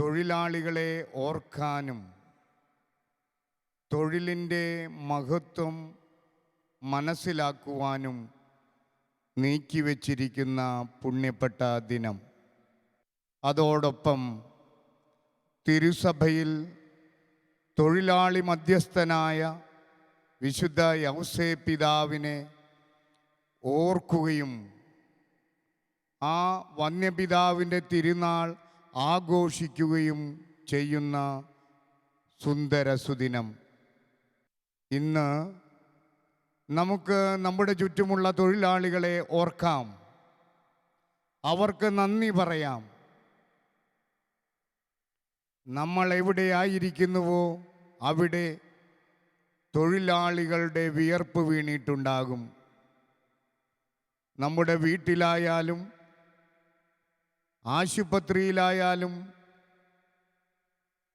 തൊഴിലാളികളെ ഓർക്കാനും തൊഴിലിൻ്റെ മഹത്വം മനസ്സിലാക്കുവാനും നീക്കിവെച്ചിരിക്കുന്ന പുണ്യപ്പെട്ട ദിനം. അതോടൊപ്പം തിരുസഭയിൽ തൊഴിലാളി മധ്യസ്ഥനായ വിശുദ്ധ യൗസേ പിതാവിനെ ഓർക്കുകയും ആ വന്യപിതാവിൻ്റെ തിരുനാൾ ആഘോഷിക്കുകയും ചെയ്യുന്ന സുന്ദര സുദിനം. ഇന്ന് നമുക്ക് നമ്മുടെ ചുറ്റുമുള്ള തൊഴിലാളികളെ ഓർക്കാം, അവർക്ക് നന്ദി പറയാം. നമ്മൾ എവിടെയായിരിക്കുന്നുവോ അവിടെ തൊഴിലാളികളുടെ വിയർപ്പ് വീണിട്ടുണ്ടാകും. നമ്മുടെ വീട്ടിലായാലും ആശുപത്രിയിലായാലും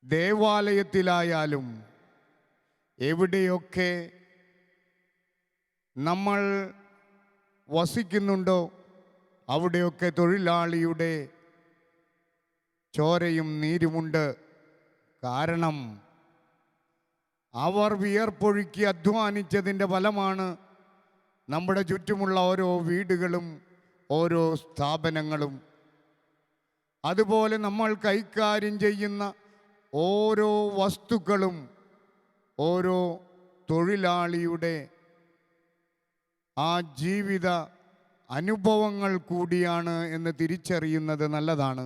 ദേവാലയത്തിലായാലും എവിടെയൊക്കെ നമ്മൾ വസിക്കുന്നുണ്ടോ അവിടെയൊക്കെ തൊഴിലാളിയുടെ ചോരയും നീരുമുണ്ട്. കാരണം അവർ വിയർപ്പൊഴുക്കി അധ്വാനിച്ചതിൻ്റെ ഫലമാണ് നമ്മുടെ ചുറ്റുമുള്ള ഓരോ വീടുകളും ഓരോ സ്ഥാപനങ്ങളും. അതുപോലെ നമ്മൾ കൈകാര്യം ചെയ്യുന്ന ഓരോ വസ്തുക്കളും ഓരോ തൊഴിലാളിയുടെ ആ ജീവിത അനുഭവങ്ങൾ കൂടിയാണ് എന്ന് തിരിച്ചറിയുന്നത് നല്ലതാണ്.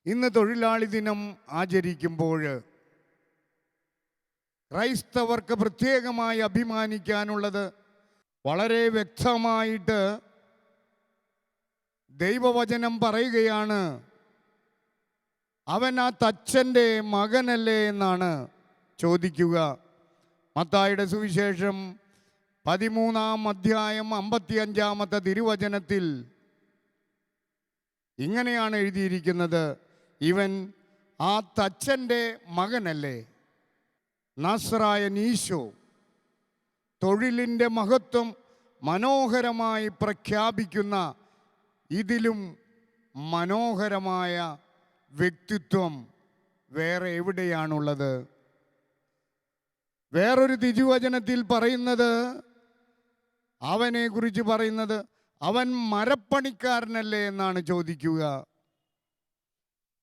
ഇന്ന് തൊഴിലാളി ദിനം ആചരിക്കുമ്പോൾ ക്രൈസ്തവർക്ക് പ്രത്യേകമായി അഭിമാനിക്കാനുള്ളത് വളരെ വ്യക്തമായിട്ട് ദൈവവചനം പറയുകയാണ്. അവൻ ആ തച്ചൻ്റെ മകനല്ലേ എന്നാണ് ചോദിക്കുക. മത്തായിയുടെ സുവിശേഷം 13-ാം അധ്യായം 55-ാമത്തെ തിരുവചനത്തിൽ ഇങ്ങനെയാണ് എഴുതിയിരിക്കുന്നത്, ഇവൻ ആ തച്ചൻ്റെ മകനല്ലേ. നസ്രായൻ ഈശോ തൊഴിലിൻ്റെ മഹത്വം മനോഹരമായി പ്രഖ്യാപിക്കുന്ന ഇതിലും മനോഹരമായ വ്യക്തിത്വം വേറെ എവിടെയാണുള്ളത്? വേറൊരു തിരുവചനത്തിൽ പറയുന്നത്, അവനെ കുറിച്ച് പറയുന്നത്, അവൻ മരപ്പണിക്കാരനല്ലേ എന്നാണ് ചോദിക്കുക.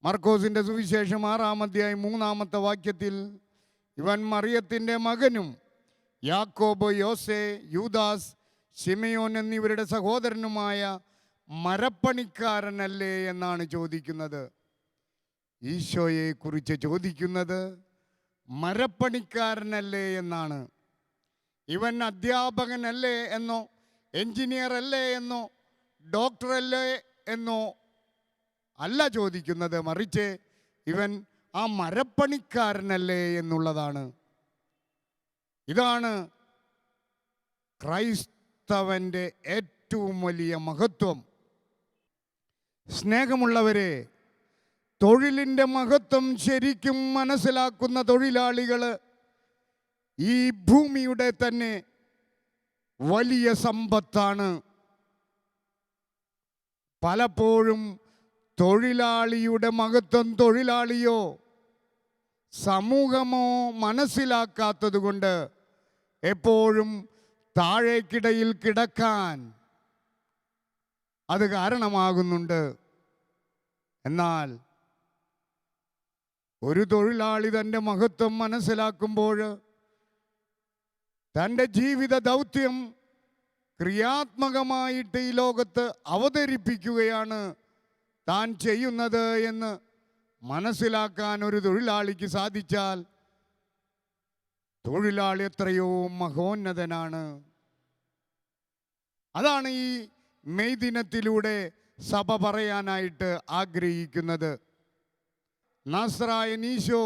മർക്കോസിൻ്റെ സുവിശേഷം 6-ാം അധ്യായം 3-ാമത്തെ വാക്യത്തിൽ ഇവൻ മറിയത്തിൻ്റെ മകനും യാക്കോബ്, യോസെ, യൂദാസ്, ശിമയോൻ എന്നിവരുടെ സഹോദരനുമായ മരപ്പണിക്കാരനല്ലേ എന്നാണ് ചോദിക്കുന്നത്. ഈശോയെ കുറിച്ച് ചോദിക്കുന്നത് മരപ്പണിക്കാരനല്ലേ എന്നാണ്. ഇവൻ അധ്യാപകനല്ലേ എന്നോ എഞ്ചിനീയർ അല്ലേ എന്നോ ഡോക്ടർ അല്ലേ എന്നോ അല്ല ചോദിക്കുന്നത്, മറിച്ച് ഇവൻ ആ മരപ്പണിക്കാരനല്ലേ എന്നുള്ളതാണ്. ഇതാണ് ക്രൈസ്തവൻ്റെ ഏറ്റവും വലിയ മഹത്വം. സ്നേഹമുള്ളവരെ, തൊഴിലിൻ്റെ മഹത്വം ശരിക്കും മനസ്സിലാക്കുന്ന തൊഴിലാളികൾ ഈ ഭൂമിയുടെ തന്നെ വലിയ സമ്പത്താണ്. പലപ്പോഴും തൊഴിലാളിയുടെ മഹത്വം തൊഴിലാളിയോ സമൂഹമോ മനസ്സിലാക്കാത്തത് കൊണ്ട് എപ്പോഴും താഴേക്കിടയിൽ കിടക്കാൻ അത് കാരണമാകുന്നുണ്ട്. എന്നാൽ ഒരു തൊഴിലാളി തൻ്റെ മഹത്വം മനസ്സിലാക്കുമ്പോൾ തൻ്റെ ജീവിത ദൗത്യം ക്രിയാത്മകമായിട്ട് ഈ ലോകത്ത് അവതരിപ്പിക്കുകയാണ് താൻ ചെയ്യുന്നത് എന്ന് മനസ്സിലാക്കാൻ ഒരു തൊഴിലാളിക്ക് സാധിച്ചാൽ തൊഴിലാളി എത്രയോ മഹോന്നതനാണ്. അതാണ് ഈ മെയ് ദിനത്തിലൂടെ സഭ പറയാനായിട്ട് ആഗ്രഹിക്കുന്നത്. നസ്രായൻ ഈശോ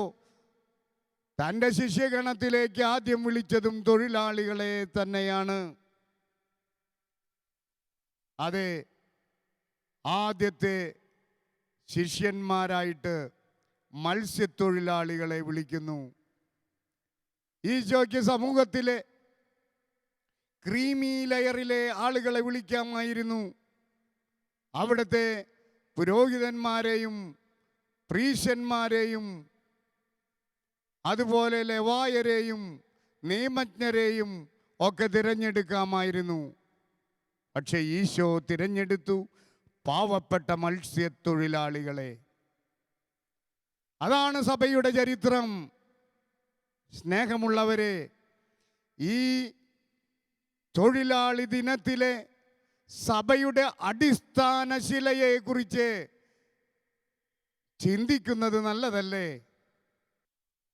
തൻ്റെ ശിഷ്യഗണത്തിലേക്ക് ആദ്യം വിളിച്ചതും തൊഴിലാളികളെ തന്നെയാണ്. അതെ, ആദ്യത്തെ ശിഷ്യന്മാരായിട്ട് മത്സ്യത്തൊഴിലാളികളെ വിളിക്കുന്നു. ഈശോയ്ക്ക് സമൂഹത്തിലെ ക്രീമി ലെയറിലെ ആളുകളെ വിളിക്കാമായിരുന്നു. അവിടുത്തെ പുരോഹിതന്മാരെയും പ്രീശന്മാരെയും അതുപോലെ ലേവായരെയും നിയമജ്ഞരെയും ഒക്കെ തിരഞ്ഞെടുക്കാമായിരുന്നു. പക്ഷെ ഈശോ തിരഞ്ഞെടുത്തു പാവപ്പെട്ട മത്സ്യത്തൊഴിലാളികളെ. അതാണ് സഭയുടെ ചരിത്രം. സ്നേഹമുള്ളവരെ, ഈ തൊഴിലാളി ദിനത്തിലെ സഭയുടെ അടിസ്ഥാന ശിലയെക്കുറിച്ച് ചിന്തിക്കുന്നത് നല്ലതല്ലേ?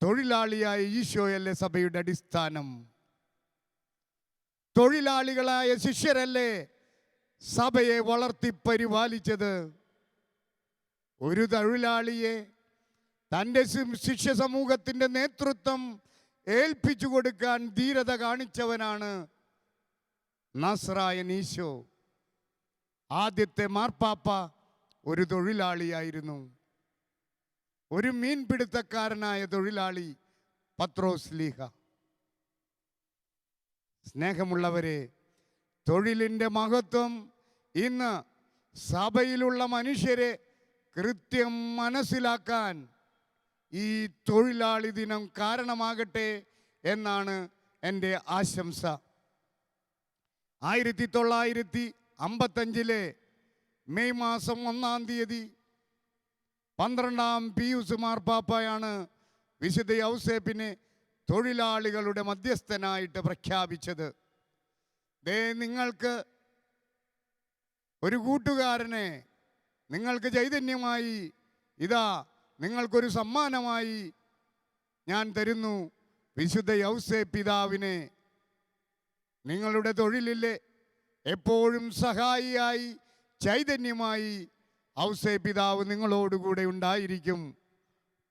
തൊഴിലാളിയായ ഈശോയല്ലേ സഭയുടെ അടിസ്ഥാനം? തൊഴിലാളികളായ ശിഷ്യരല്ലേ സഭയെ വളർത്തി പരിപാലിച്ചത്? ഒരു തൊഴിലാളിയെ തൻ്റെ ശിഷ്യ സമൂഹത്തിൻ്റെ നേതൃത്വം ഏൽപ്പിച്ചു കൊടുക്കാൻ ധീരത കാണിച്ചവനാണ് നസ്രായൻ ഈശോ. ആദ്യത്തെ മാർപ്പാപ്പ ഒരു തൊഴിലാളിയായിരുന്നു. ഒരു മീൻപിടുത്തക്കാരനായ തൊഴിലാളി പത്രോസ് ലീഹ. സ്നേഹമുള്ളവരെ, തൊഴിലിൻ്റെ മഹത്വം ഇന്ന് സഭയിലുള്ള മനുഷ്യരെ കൃത്യം മനസ്സിലാക്കാൻ ഈ തൊഴിലാളി ദിനം കാരണമാകട്ടെ എന്നാണ് എൻ്റെ ആശംസ. 1955 മെയ് മാസം 1-ാം തീയതി 12-ാം പിയൂസ് മാർപ്പാപ്പയാണ് വിശുദ്ധ യൗസേപ്പിനെ തൊഴിലാളികളുടെ മധ്യസ്ഥനായിട്ട് പ്രഖ്യാപിച്ചത്. നിങ്ങൾക്ക് ഒരു കൂട്ടുകാരനെ നിങ്ങൾക്ക് ചൈതന്യമായി, ഇതാ നിങ്ങൾക്കൊരു സമ്മാനമായി ഞാൻ തരുന്നു, വിശുദ്ധ യൗസേപ്പ് പിതാവിനെ. നിങ്ങളുടെ തൊഴിലിലെ എപ്പോഴും സഹായിയായി, ചൈതന്യമായി ഔസേപ്പ് പിതാവ് നിങ്ങളോടുകൂടെ ഉണ്ടായിരിക്കും.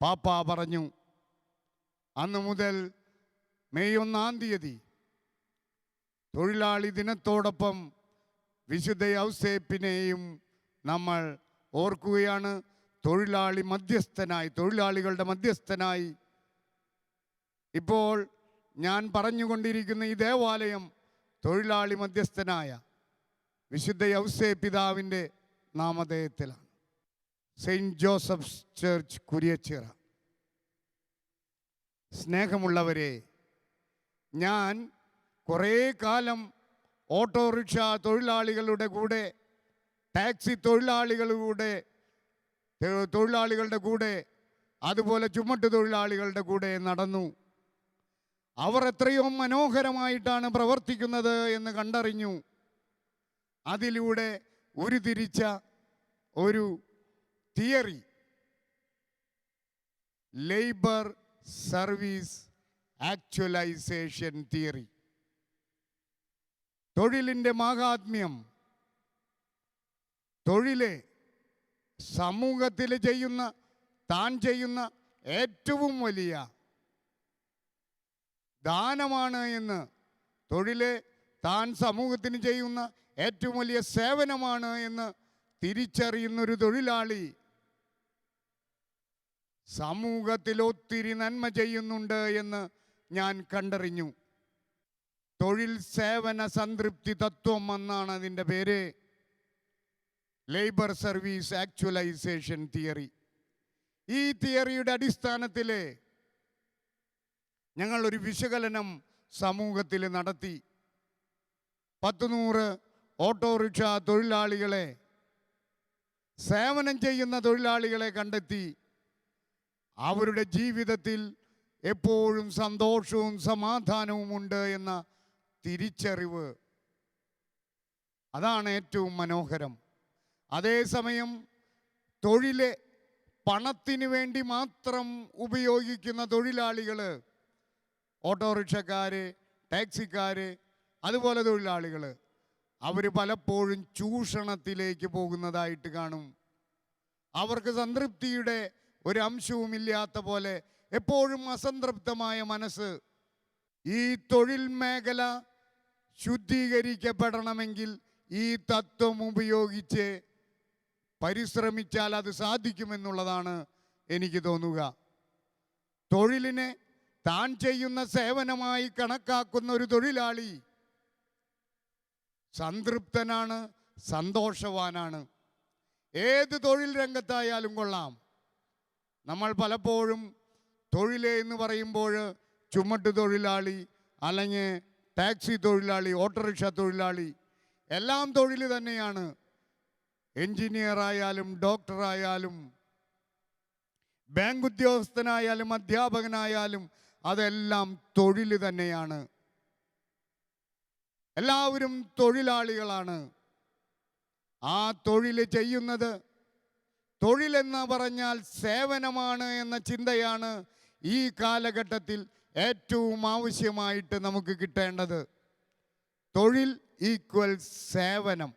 പാപ്പ പറഞ്ഞു. അന്ന് മുതൽ മെയ് 1-ാം തീയതി തൊഴിലാളി ദിനത്തോടൊപ്പം വിശുദ്ധ ഔസേപ്പിനെയും നമ്മൾ ഓർക്കുകയാണ്. തൊഴിലാളികളുടെ മധ്യസ്ഥനായി ഇപ്പോൾ ഞാൻ പറഞ്ഞുകൊണ്ടിരിക്കുന്ന ഈ ദേവാലയം തൊഴിലാളി മധ്യസ്ഥനായ വിശുദ്ധ ഔസേപ്പ് പിതാവിൻ്റെ നാമധേയത്തിലാണ്. Saint Joseph's church Kuriachira. സ്നേഹമുള്ളവരെ, ഞാൻ കുറേ കാലം ഓട്ടോറിക്ഷ തൊഴിലാളികളുടെ കൂടെ, ടാക്സി തൊഴിലാളികളുടെ കൂടെ, അതുപോലെ ചുമട്ട് തൊഴിലാളികളുടെ കൂടെ നടന്നു. അവർ എത്രയോ മനോഹരമായിട്ടാണ് പ്രവർത്തിക്കുന്നത് എന്ന് കണ്ടറിഞ്ഞു. അതിലൂടെ ഉരുത്തിരിച്ച ഒരു theory, labour service actualisation theory. തൊഴിലിൻ്റെ മാഹാത്മ്യം, തൊഴിലെ സമൂഹത്തിൽ താൻ ചെയ്യുന്ന ഏറ്റവും വലിയ ദാനമാണ് എന്ന്, തൊഴിലെ താൻ സമൂഹത്തിന് ചെയ്യുന്ന ഏറ്റവും വലിയ സേവനമാണ് എന്ന് തിരിച്ചറിയുന്നൊരു തൊഴിലാളി സമൂഹത്തിൽ ഒത്തിരി നന്മ ചെയ്യുന്നുണ്ട് എന്ന് ഞാൻ കണ്ടറിഞ്ഞു. തൊഴിൽ സേവന സംതൃപ്തി തത്വം എന്നാണ് അതിൻ്റെ പേര്. Labour service actualisation theory. ഈ തിയറിയുടെ അടിസ്ഥാനത്തിൽ ഞങ്ങൾ ഒരു വിശകലനം സമൂഹത്തിൽ നടത്തി. 100 ഓട്ടോറിക്ഷ തൊഴിലാളികളെ, സേവനം ചെയ്യുന്ന തൊഴിലാളികളെ കണ്ടെത്തി. അവരുടെ ജീവിതത്തിൽ എപ്പോഴും സന്തോഷവും സമാധാനവും ഉണ്ട് എന്ന തിരിച്ചറിവ്, അതാണ് ഏറ്റവും മനോഹരം. അതേസമയം തൊഴിലെ പണത്തിന് വേണ്ടി മാത്രം ഉപയോഗിക്കുന്ന തൊഴിലാളികൾ, ഓട്ടോറിക്ഷക്കാർ, ടാക്സിക്കാർ, അതുപോലെ തൊഴിലാളികൾ, അവർ പലപ്പോഴും ചൂഷണത്തിലേക്ക് പോകുന്നതായിട്ട് കാണും. അവർക്ക് സംതൃപ്തിയുടെ ഒരു അംശവുമില്ലാത്ത പോലെ എപ്പോഴും അസംതൃപ്തമായ മനസ്സ്. ഈ തൊഴിൽ മേഖല ശുദ്ധീകരിക്കപ്പെടണമെങ്കിൽ ഈ തത്വം ഉപയോഗിച്ച് പരിശ്രമിച്ചാൽ അത് സാധിക്കുമെന്നുള്ളതാണ് എനിക്ക് തോന്നുക. തൊഴിലിനെ താൻ ചെയ്യുന്ന സേവനമായി കണക്കാക്കുന്ന ഒരു തൊഴിലാളി സംതൃപ്തനാണ്, സന്തോഷവാനാണ്. ഏത് തൊഴിൽ രംഗത്തായാലും കൊള്ളാം. നമ്മൾ പലപ്പോഴും തൊഴിൽ എന്ന് പറയുമ്പോൾ ചുമട്ട് തൊഴിലാളി, അല്ലെങ്കിൽ ടാക്സി തൊഴിലാളി, ഓട്ടോറിക്ഷ തൊഴിലാളി, എല്ലാം തൊഴിൽ തന്നെയാണ്. എൻജിനീയറായാലും ഡോക്ടറായാലും ബാങ്ക് ഉദ്യോഗസ്ഥനായാലും അധ്യാപകനായാലും അതെല്ലാം തൊഴിൽ തന്നെയാണ്. എല്ലാവരും തൊഴിലാളികളാണ്. ആ തൊഴിൽ ചെയ്യുന്നത്, തൊഴിലെന്ന് പറഞ്ഞാൽ സേവനമാണ് എന്ന ചിന്തയാണ് ഈ കാലഘട്ടത്തിൽ ഏറ്റവും ആവശ്യമായിട്ട് നമുക്ക് കിട്ടേണ്ടത്. തൊഴിൽ ഈക്വൽ സേവനം.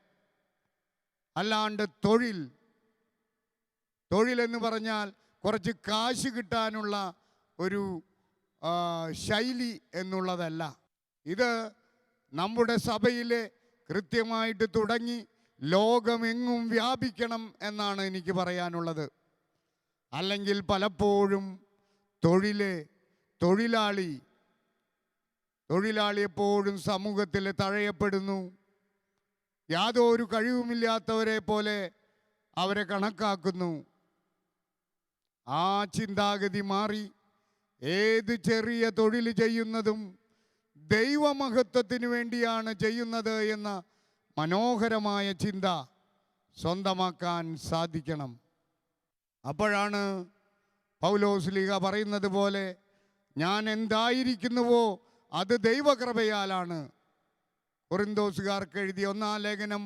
അല്ലാണ്ട് തൊഴിലെന്ന് പറഞ്ഞാൽ കുറച്ച് കാശ് കിട്ടാനുള്ള ഒരു ശൈലി എന്നുള്ളതല്ല. ഇത് നമ്മുടെ സഭയിൽ കൃത്യമായിട്ട് തുടങ്ങി ലോകമെങ്ങും വ്യാപിക്കണം എന്നാണ് എനിക്ക് പറയാനുള്ളത്. അല്ലെങ്കിൽ പലപ്പോഴും തൊഴിലാളി എപ്പോഴും സമൂഹത്തിൽ തഴയപ്പെടുന്നു. യാതൊരു കഴിവുമില്ലാത്തവരെ പോലെ അവരെ കണക്കാക്കുന്നു. ആ ചിന്താഗതി മാറി ഏത് ചെറിയ തൊഴിൽ ചെയ്യുന്നതും ദൈവമഹത്വത്തിന് വേണ്ടിയാണ് ചെയ്യുന്നത് എന്ന മനോഹരമായ ചിന്ത സ്വന്തമാക്കാൻ സാധിക്കണം. അപ്പോഴാണ് പൗലോസ്ലീഹ പറയുന്നത് പോലെ, ഞാൻ എന്തായിരിക്കുന്നുവോ അത് ദൈവകൃപയാലാണ്. കൊറിന്തോസുകാർക്ക് എഴുതിയ 1-ാം ലേഖനം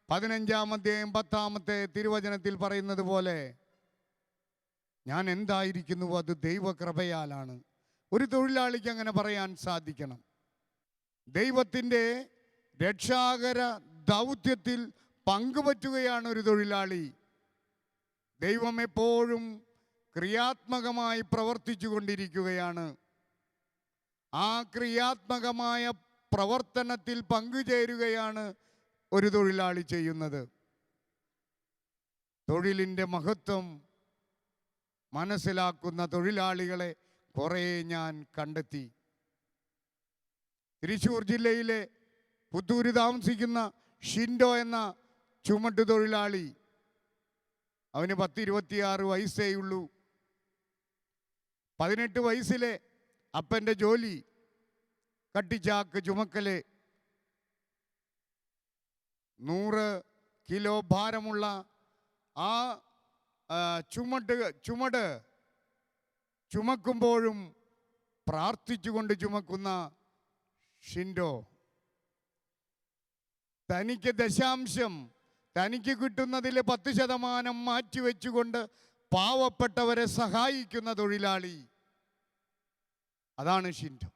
15-ാം അധ്യായം 10-ാമത്തെ തിരുവചനത്തിൽ പറയുന്നത് പോലെ, ഞാൻ എന്തായിരിക്കുന്നുവോ അത് ദൈവകൃപയാലാണ്. ഒരു തൊഴിലാളിക്ക് അങ്ങനെ പറയാൻ സാധിക്കണം. ദൈവത്തിൻ്റെ രക്ഷാകര ദൗത്യത്തിൽ പങ്കുപറ്റുകയാണ് ഒരു തൊഴിലാളി. ദൈവം എപ്പോഴും ക്രിയാത്മകമായി പ്രവർത്തിച്ചു കൊണ്ടിരിക്കുകയാണ്. ആ ക്രിയാത്മകമായ പ്രവർത്തനത്തിൽ പങ്കുചേരുകയാണ് ഒരു തൊഴിലാളി ചെയ്യുന്നത്. തൊഴിലിൻ്റെ മഹത്വം മനസ്സിലാക്കുന്ന തൊഴിലാളികളെ കുറേ ഞാൻ കണ്ടെത്തി. തൃശ്ശൂർ ജില്ലയിലെ പുത്തൂര് താമസിക്കുന്ന ഷിൻഡോ എന്ന ചുമട്ട് തൊഴിലാളി, അവന് 26 വയസ്സേ ഉള്ളൂ. 18 വയസ്സിലെ അപ്പൻ്റെ ജോലി കട്ടിച്ചാക്ക് ചുമക്കല്. 100 കിലോ ഭാരമുള്ള ആ ചുമട് ചുമക്കുമ്പോഴും പ്രാർത്ഥിച്ചുകൊണ്ട് ചുമക്കുന്ന ഷിൻഡോ, തനിക്ക് ദശാംശം, തനിക്ക് കിട്ടുന്നതിൽ 10% മാറ്റിവെച്ചുകൊണ്ട് പാവപ്പെട്ടവരെ സഹായിക്കുന്ന തൊഴിലാളി. അതാണ് ഷിൻഡോ.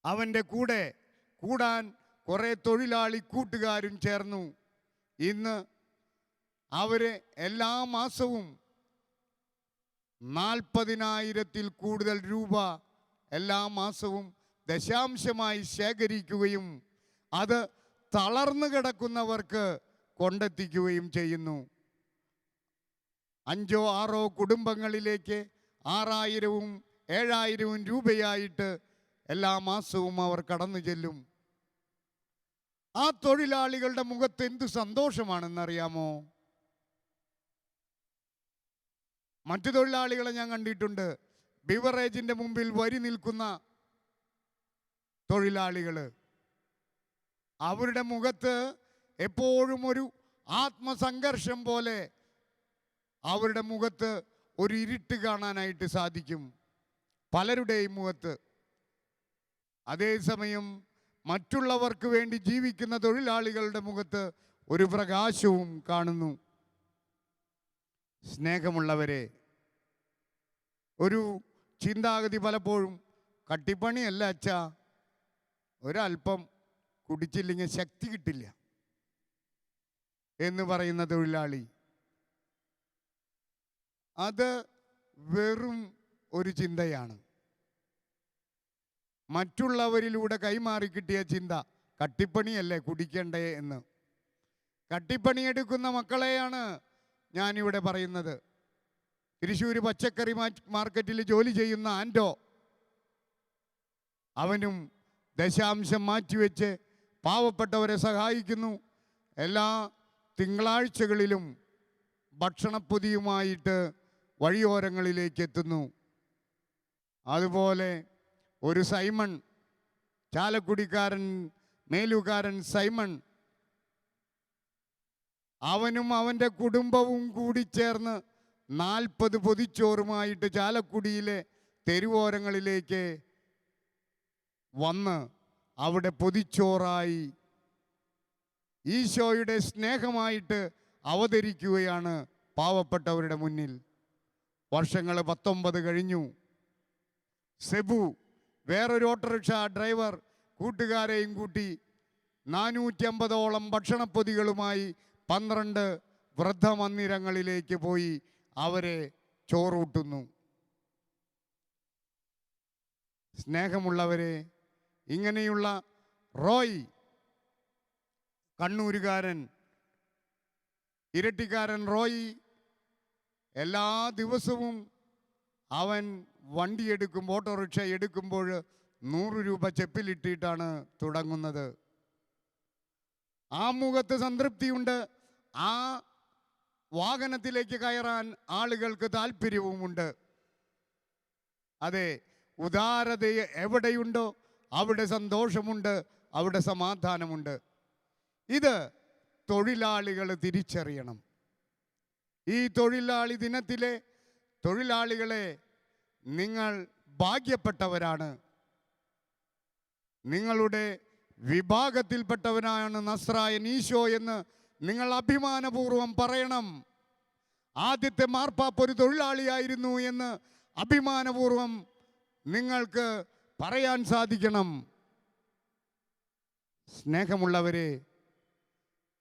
അവൻ്റെ കൂടാൻ കുറേ തൊഴിലാളി കൂട്ടുകാരും ചേർന്നു. ഇന്ന് അവര് എല്ലാ മാസവും 40,000-ൽ കൂടുതൽ രൂപ എല്ലാ മാസവും ദശാംശമായി ശേഖരിക്കുകയും അത് തളർന്നു കിടക്കുന്നവർക്ക് കൊണ്ടെത്തിക്കുകയും ചെയ്യുന്നു. 5-6 കുടുംബങ്ങളിലേക്ക് 6,000-ഉം 7,000-ഉം രൂപയായിട്ട് എല്ലാ മാസവും അവർ കടന്നു ചെല്ലും. ആ തൊഴിലാളികളുടെ മുഖത്ത് എന്ത് സന്തോഷമാണെന്നറിയാമോ? മറ്റു തൊഴിലാളികളെ ഞാൻ കണ്ടിട്ടുണ്ട്, ബിവറേജിൻ്റെ മുമ്പിൽ വരി നിൽക്കുന്ന തൊഴിലാളികൾ. അവരുടെ മുഖത്ത് എപ്പോഴും ഒരു ആത്മസംഘർഷം പോലെ, അവരുടെ മുഖത്ത് ഒരു ഇരുട്ട് കാണാനായിട്ട് സാധിക്കും പലരുടെയും മുഖത്ത്. അതേസമയം മറ്റുള്ളവർക്ക് വേണ്ടി ജീവിക്കുന്ന തൊഴിലാളികളുടെ മുഖത്ത് ഒരു പ്രകാശവും കാണുന്നു. സ്നേഹമുള്ളവരെ, ഒരു ചിന്താഗതി പലപ്പോഴും കട്ടിപ്പണിയല്ല അച്ഛാ, ഒരല്പം കുടിച്ചില്ലെങ്കിൽ ശക്തി കിട്ടില്ല എന്ന് പറയുന്ന തൊഴിലാളി, അത് വെറും ഒരു ചിന്തയാണ്. മറ്റുള്ളവരിലൂടെ കൈമാറി കിട്ടിയ ചിന്ത, കട്ടിപ്പണിയല്ലേ കുടിക്കണ്ടേ എന്ന്. കട്ടിപ്പണിയെടുക്കുന്ന മക്കളെയാണ് ഞാനിവിടെ പറയുന്നത്. തൃശ്ശൂർ പച്ചക്കറി മാർക്കറ്റിൽ ജോലി ചെയ്യുന്ന ആൻഡോ, അവനും ദശാംശം മാറ്റിവെച്ച് പാവപ്പെട്ടവരെ സഹായിക്കുന്നു. എല്ലാ തിങ്കളാഴ്ചകളിലും ഭക്ഷണപ്പൊതിയുമായിട്ട് വഴിയോരങ്ങളിലേക്ക് എത്തുന്നു. അതുപോലെ ഒരു സൈമൺ, ചാലക്കുടിക്കാരൻ, മേലുകാരൻ സൈമൺ, അവനും അവൻ്റെ കുടുംബവും കൂടി ചേർന്ന് 40 പൊതിച്ചോറുമായിട്ട് ചാലക്കുടിയിലെ തെരുവോരങ്ങളിലേക്ക് വന്ന് അവിടെ പൊതിച്ചോറായി ഈശോയുടെ സ്നേഹമായിട്ട് അവതരിക്കുകയാണ് പാവപ്പെട്ടവരുടെ മുന്നിൽ. വർഷങ്ങൾ 19 കഴിഞ്ഞു. സെബു, വേറൊരു ഓട്ടോറിക്ഷ ഡ്രൈവർ, കൂട്ടുകാരെയും കൂട്ടി 450ഓളം ഭക്ഷണപ്പൊതികളുമായി 12 വൃദ്ധമന്ദിരങ്ങളിലേക്ക് പോയി അവരെ ചോറൂട്ടുന്നു. സ്നേഹമുള്ളവരെ, ഇങ്ങനെയുള്ള റോയ്, കണ്ണൂരുകാരൻ, ഇരട്ടിക്കാരൻ റോയ്, എല്ലാ ദിവസവും അവൻ വണ്ടി എടുക്കുമ്പോൾ, ഓട്ടോറിക്ഷ എടുക്കുമ്പോൾ 100 രൂപ ചെപ്പിലിട്ടിട്ടാണ് തുടങ്ങുന്നത്. ആ മുഖത്ത് സംതൃപ്തിയുണ്ട്. ആ വാഹനത്തിലേക്ക് കയറാൻ ആളുകൾക്ക് താല്പര്യവുമുണ്ട്. അതെ, ഉദാരത എവിടെയുണ്ടോ അവിടെ സന്തോഷമുണ്ട്, അവിടെ സമാധാനമുണ്ട്. ഇത് തൊഴിലാളികൾ തിരിച്ചറിയണം. ഈ തൊഴിലാളി ദിനത്തിലെ തൊഴിലാളികളെ, നിങ്ങൾ ഭാഗ്യപ്പെട്ടവരാണ്. നിങ്ങളുടെ വിഭാഗത്തിൽപ്പെട്ടവനാണ് നസ്രായൻ ഈശോ എന്ന് നിങ്ങൾ അഭിമാനപൂർവം പറയണം. ആദ്യത്തെ മാർപ്പാപ്പ ഒരു തൊഴിലാളിയായിരുന്നു എന്ന് അഭിമാനപൂർവം നിങ്ങൾക്ക് പറയാൻ സാധിക്കണം. സ്നേഹമുള്ളവരെ,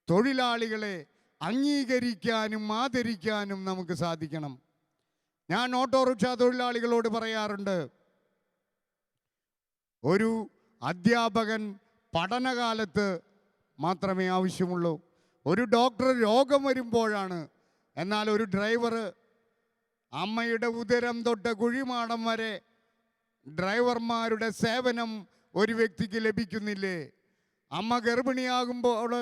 തൊഴിലാളികളെ അംഗീകരിക്കാനും ആദരിക്കാനും നമുക്ക് സാധിക്കണം. ഞാൻ ഓട്ടോറിക്ഷ തൊഴിലാളികളോട് പറയാറുണ്ട്, ഒരു അധ്യാപകൻ പഠനകാലത്ത് മാത്രമേ ആവശ്യമുള്ളൂ. ഒരു ഡോക്ടർ രോഗം വരുമ്പോഴാണ്. എന്നാൽ ഒരു ഡ്രൈവർ, അമ്മയുടെ ഉദരം തൊട്ട് കുഴിമാടം വരെ ഡ്രൈവർമാരുടെ സേവനം ഒരു വ്യക്തിക്ക് ലഭിക്കുന്നില്ലേ? അമ്മ ഗർഭിണിയാകുമ്പോൾ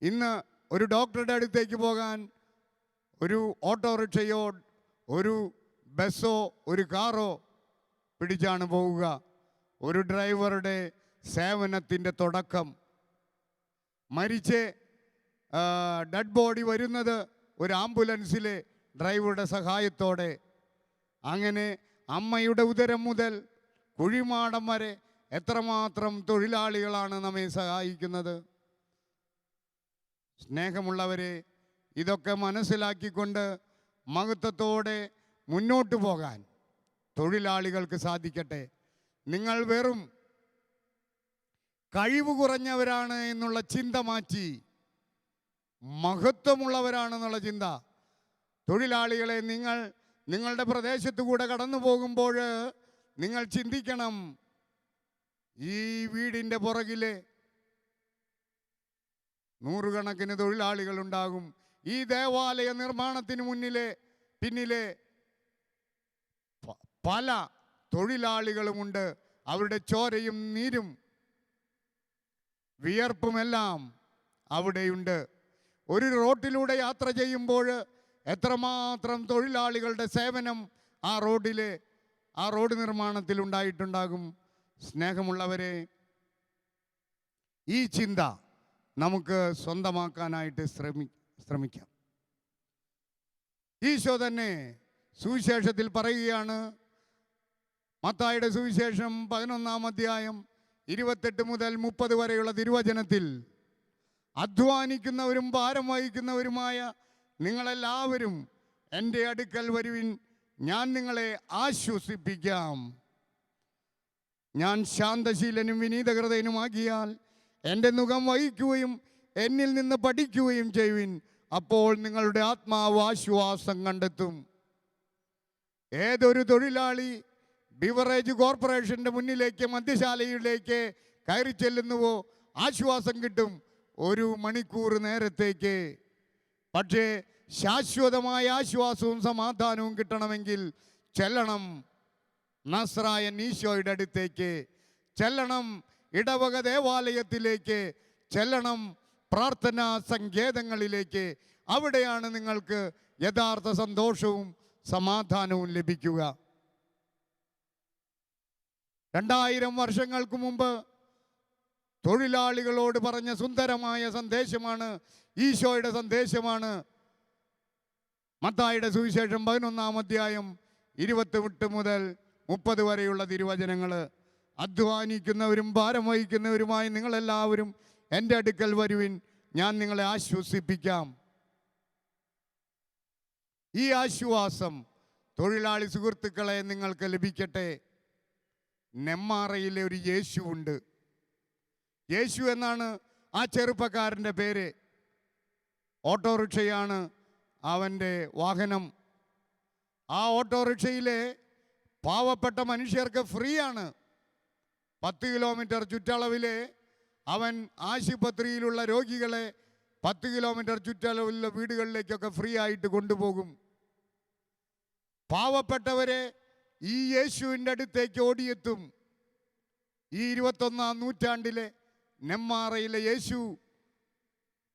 ഇന്ന് ഒരു ഡോക്ടറുടെ അടുത്തേക്ക് പോകാൻ ഒരു ഓട്ടോറിക്ഷയോ ഒരു ബസ്സോ ഒരു കാറോ പിടിച്ചാണ് പോവുക. ഒരു ഡ്രൈവറുടെ സേവനത്തിൻ്റെ തുടക്കം. മരിച്ച് ഡെഡ് ബോഡി വരുന്നത് ഒരു ആംബുലൻസിലെ ഡ്രൈവറുടെ സഹായത്തോടെ. അങ്ങനെ അമ്മയുടെ ഉദരം മുതൽ കുഴിമാടം വരെ എത്രമാത്രം തൊഴിലാളികളാണ് നമ്മെ സഹായിക്കുന്നത്. സ്നേഹമുള്ളവരെ, ഇതൊക്കെ മനസ്സിലാക്കിക്കൊണ്ട് മഹത്വത്തോടെ മുന്നോട്ട് പോകാൻ തൊഴിലാളികൾക്ക് സാധിക്കട്ടെ. നിങ്ങൾ വെറും കഴിവ് കുറഞ്ഞവരാണ് എന്നുള്ള ചിന്ത മാറ്റി മഹത്വമുള്ളവരാണെന്നുള്ള ചിന്ത. തൊഴിലാളികളെ, നിങ്ങളുടെ പ്രദേശത്തു കൂടെ കടന്നു പോകുമ്പോൾ നിങ്ങൾ ചിന്തിക്കണം, ഈ വീടിൻ്റെ പുറകിലെ 100 കണക്കിന് തൊഴിലാളികളുണ്ടാകും. ഈ ദേവാലയ നിർമ്മാണത്തിന് പിന്നിലെ പല തൊഴിലാളികളുമുണ്ട്. അവരുടെ ചോരയും നീരും വിയർപ്പുമെല്ലാം അവിടെയുണ്ട്. ഒരു റോഡിലൂടെ യാത്ര ചെയ്യുമ്പോൾ എത്രമാത്രം തൊഴിലാളികളുടെ സേവനം ആ റോഡ് നിർമ്മാണത്തിൽ ഉണ്ടായിട്ടുണ്ടാകും. സ്നേഹമുള്ളവരെ, ഈ ചിന്ത നമുക്ക് സ്വന്തമാക്കാനായിട്ട് ശ്രമിക്കാം. ഈശോ തന്നെ സുവിശേഷത്തിൽ പറയുകയാണ്, മത്തായിയുടെ സുവിശേഷം 11-ാം അധ്യായം 28 മുതൽ 30 വരെയുള്ള തിരുവചനത്തിൽ, അധ്വാനിക്കുന്നവരും ഭാരം വഹിക്കുന്നവരുമായ നിങ്ങളെല്ലാവരും എൻ്റെ അടുക്കൽ വരുവിൻ, ഞാൻ നിങ്ങളെ ആശ്വസിപ്പിക്കാം. ഞാൻ ശാന്തശീലനും വിനീതഹൃദയനുമാകിയാൽ എൻ്റെ നുകം വഹിക്കുകയും എന്നിൽ നിന്ന് പഠിക്കുകയും ചെയ്യുവിൻ, അപ്പോൾ നിങ്ങളുടെ ആത്മാവ് ആശ്വാസം കണ്ടെത്തും. ഏതൊരു തൊഴിലാളി ബിവറേജ് കോർപ്പറേഷൻ്റെ മുന്നിലേക്ക്, മദ്യശാലയിലേക്ക് കയറി ചെല്ലുന്നുവോ ആശ്വാസം കിട്ടും 1 മണിക്കൂർ നേരത്തേക്ക്. പക്ഷേ ശാശ്വതമായ ആശ്വാസവും സമാധാനവും കിട്ടണമെങ്കിൽ ചെല്ലണം നസ്രായൻ ഈശോയുടെ അടുത്തേക്ക്, ചെല്ലണം ഇടവക ദേവാലയത്തിലേക്ക്, ചെല്ലണം പ്രാർത്ഥനാ സങ്കേതങ്ങളിലേക്ക്. അവിടെയാണ് നിങ്ങൾക്ക് യഥാർത്ഥ സന്തോഷവും സമാധാനവും ലഭിക്കുക. 2000 വർഷങ്ങൾക്ക് മുമ്പ് തൊഴിലാളികളോട് പറഞ്ഞ സുന്ദരമായ സന്ദേശമാണ്, ഈശോയുടെ സന്ദേശമാണ്. മത്തായിയുടെ സുവിശേഷം 11-ാം അധ്യായം 28 മുതൽ 30 വരെയുള്ള തിരുവചനങ്ങൾ. അധ്വാനിക്കുന്നവരും ഭാരം വഹിക്കുന്നവരുമായി നിങ്ങളെല്ലാവരും എൻ്റെ അടുക്കൽ വരുവിൻ, ഞാൻ നിങ്ങളെ ആശ്വസിപ്പിക്കാം. ഈ ആശ്വാസം തൊഴിലാളി സുഹൃത്തുക്കളെ നിങ്ങൾക്ക് ലഭിക്കട്ടെ. നെമ്മാറയിലെ ഒരു യേശുവുണ്ട്. യേശു എന്നാണ് ആ ചെറുപ്പക്കാരൻ്റെ പേര്. ഓട്ടോറിക്ഷയാണ് അവൻ്റെ വാഹനം. ആ ഓട്ടോറിക്ഷയിലെ പാവപ്പെട്ട മനുഷ്യർക്ക് ഫ്രീ ആണ്. 10 കിലോമീറ്റർ ചുറ്റളവിലെ അവൻ ആശുപത്രിയിലുള്ള രോഗികളെ 10 കിലോമീറ്റർ ചുറ്റളവിലുള്ള വീടുകളിലേക്കൊക്കെ ഫ്രീ ആയിട്ട് കൊണ്ടുപോകും. പാവപ്പെട്ടവരെ ഈ യേശുവിൻ്റെ അടുത്തേക്ക് ഓടിയെത്തും. ഈ 21-ാം നൂറ്റാണ്ടിലെ നെമ്മാറയിലെ യേശു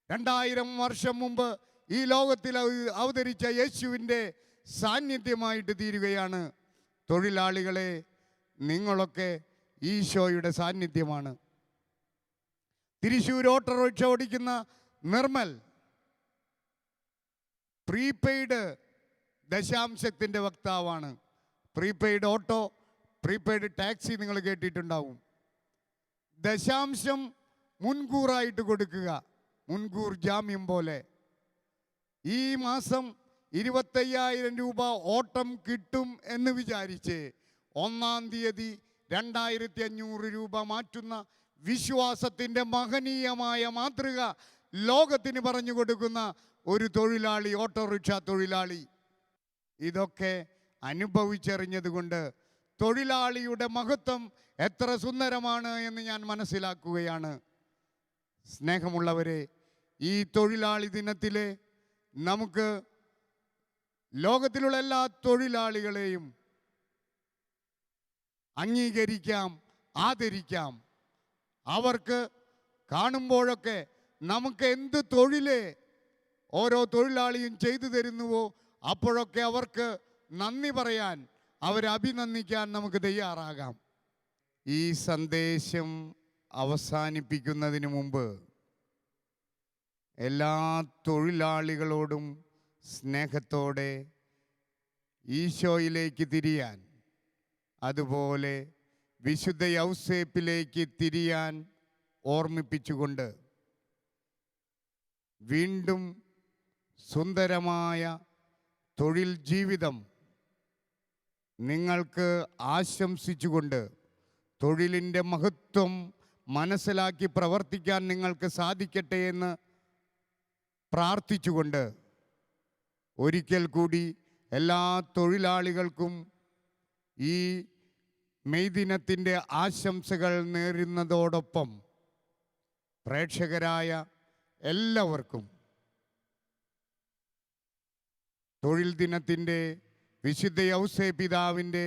2000 വർഷം മുമ്പ് ഈ ലോകത്തിൽ അവതരിച്ച യേശുവിൻ്റെ സാന്നിധ്യമായിട്ട് തീരുകയാണ്. തൊഴിലാളികളെ, നിങ്ങളൊക്കെ ഈശോയുടെ സാന്നിധ്യമാണ്. തൃശ്ശൂർ ഓട്ടോറിക്ഷ ഓടിക്കുന്ന നിർമ്മൽ പ്രീപെയ്ഡ് ദശാംശത്തിൻ്റെ വക്താവാണ്. പ്രീപെയ്ഡ് ഓട്ടോ, പ്രീപെയ്ഡ് ടാക്സി നിങ്ങൾ കേട്ടിട്ടുണ്ടാവും. ദശാംശം മുൻകൂറായിട്ട് കൊടുക്കുക, മുൻകൂർ ജാമ്യം പോലെ. ഈ മാസം 25,000 രൂപ ഓട്ടം കിട്ടും എന്ന് വിചാരിച്ച് 1-ാം തീയതി 2,500 രൂപ മാറ്റുന്ന വിശ്വാസത്തിൻ്റെ മഹനീയമായ മാതൃക ലോകത്തിന് പറഞ്ഞു കൊടുക്കുന്ന ഒരു തൊഴിലാളി, ഓട്ടോറിക്ഷ തൊഴിലാളി. ഇതൊക്കെ അനുഭവിച്ചറിഞ്ഞതുകൊണ്ട് തൊഴിലാളിയുടെ മഹത്വം എത്ര സുന്ദരമാണ് എന്ന് ഞാൻ മനസ്സിലാക്കുകയാണ്. സ്നേഹമുള്ളവരെ, ഈ തൊഴിലാളി ദിനത്തിലെ നമുക്ക് ലോകത്തിലുള്ള എല്ലാ തൊഴിലാളികളെയും അംഗീകരിക്കാം, ആദരിക്കാം. അവർക്ക് കാണുമ്പോഴൊക്കെ നമുക്ക് എന്ത് തൊഴില് ഓരോ തൊഴിലാളിയും ചെയ്തു തരുന്നുവോ അപ്പോഴൊക്കെ അവർക്ക് നന്ദി പറയാൻ, അവരെ അഭിനന്ദിക്കാൻ നമുക്ക് തയ്യാറാകാം. ഈ സന്ദേശം അവസാനിപ്പിക്കുന്നതിന് മുമ്പ് എല്ലാ തൊഴിലാളികളോടും സ്നേഹത്തോടെ ഈശോയിലേക്ക് തിരിയാൻ, അതുപോലെ വിശുദ്ധ യൗസേപ്പിലേക്ക് തിരിയാൻ ഓർമ്മിപ്പിച്ചുകൊണ്ട് വീണ്ടും സുന്ദരമായ തൊഴിൽ ജീവിതം നിങ്ങൾക്ക് ആശംസിച്ചുകൊണ്ട്, തൊഴിലിൻ്റെ മഹത്വം മനസ്സിലാക്കി പ്രവർത്തിക്കാൻ നിങ്ങൾക്ക് സാധിക്കട്ടെ എന്ന് പ്രാർത്ഥിച്ചുകൊണ്ട് ഒരിക്കൽ കൂടി എല്ലാ തൊഴിലാളികൾക്കും ഈ മെയ് ദിനത്തിൻ്റെ ആശംസകൾ നേരുന്നതോടൊപ്പം പ്രേക്ഷകരായ എല്ലാവർക്കും തൊഴിൽ ദിനത്തിൻ്റെ വിശുദ്ധ യൗസേപ്പ് പിതാവിൻ്റെ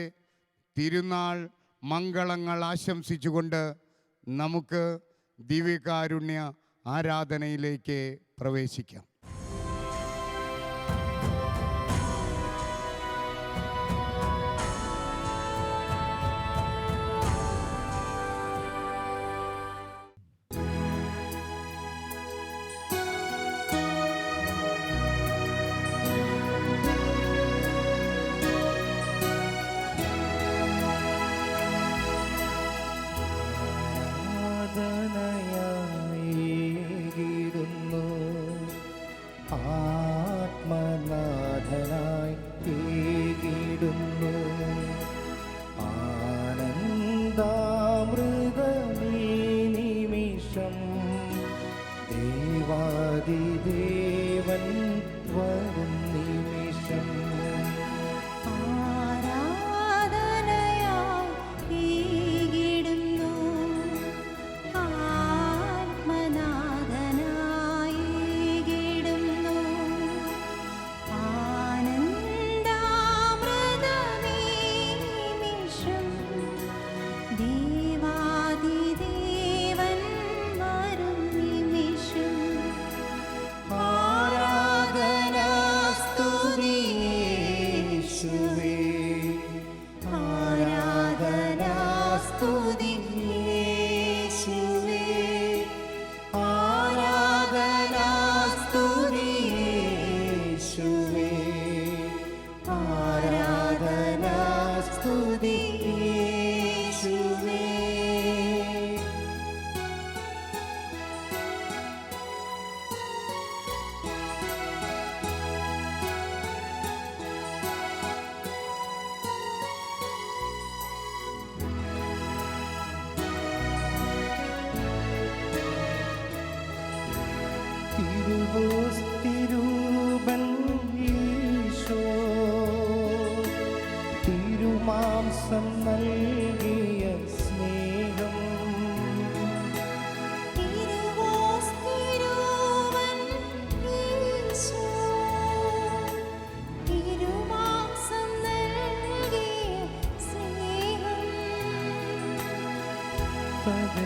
തിരുനാൾ മംഗളങ്ങൾ ആശംസിച്ചുകൊണ്ട് നമുക്ക് ദിവ്യകാരുണ്യ ആരാധനയിലേക്ക് പ്രവേശിക്കാം.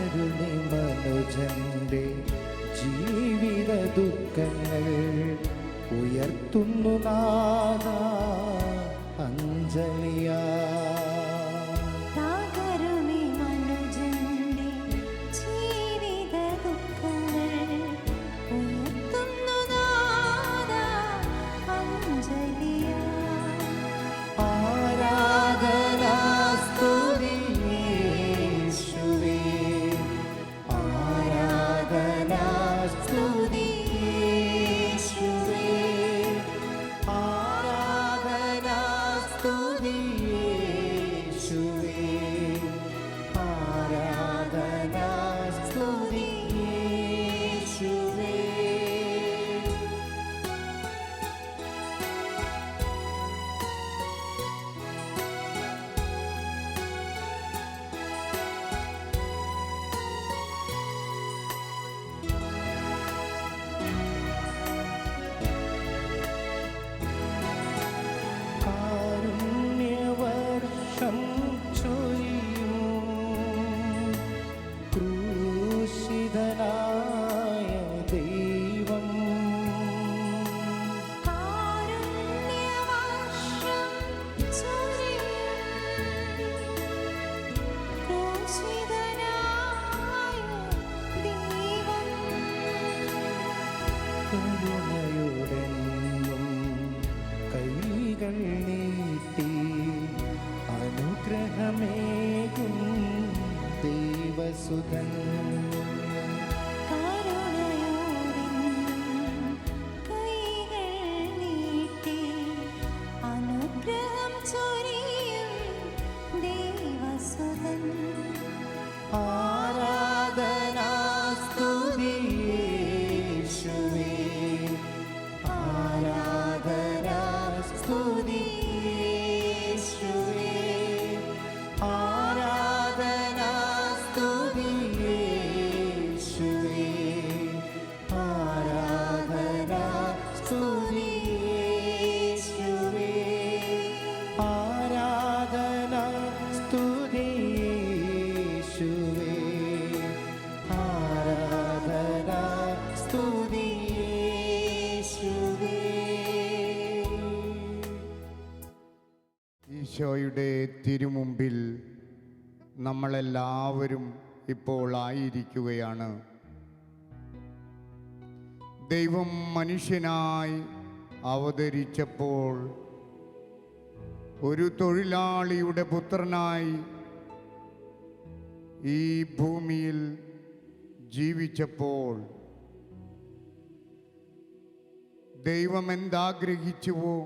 തകരുണി മനുജന്റെ ജീവിത ദുഃഖങ്ങൾ ഉയർത്തുന്നു നാഥ അഞ്ജലിയാ. കരുണയുടെന്നും കൈകൾ നീട്ടി അനുഗ്രഹമേകും ദൈവസുതൻ. ഈശോയുടെ തിരുമുമ്പിൽ നമ്മളെല്ലാവരും ഇപ്പോൾ ആയിരിക്കുകയാണ്. ദൈവം മനുഷ്യനായി അവതരിച്ചപ്പോൾ, ഒരു തൊഴിലാളിയുടെ പുത്രനായി ഈ ഭൂമിയിൽ ജീവിച്ചപ്പോൾ ദൈവം എന്താഗ്രഹിച്ചുവോ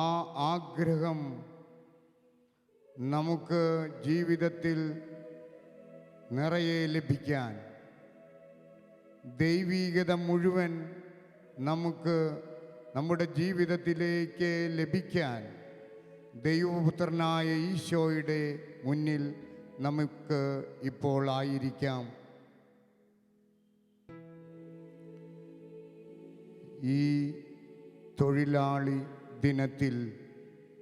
ആ ആഗ്രഹം നമുക്ക് ജീവിതത്തിൽ നിറയെ ലഭിക്കാൻ, ദൈവീകത മുഴുവൻ നമുക്ക് നമ്മുടെ ജീവിതത്തിലേക്ക് ലഭിക്കാൻ ദൈവപുത്രനായ ഈശോയുടെ മുന്നിൽ നമുക്ക് ഇപ്പോൾ ആയിരിക്കാം. ഈ തൊഴിലാളി ദിനത്തിൽ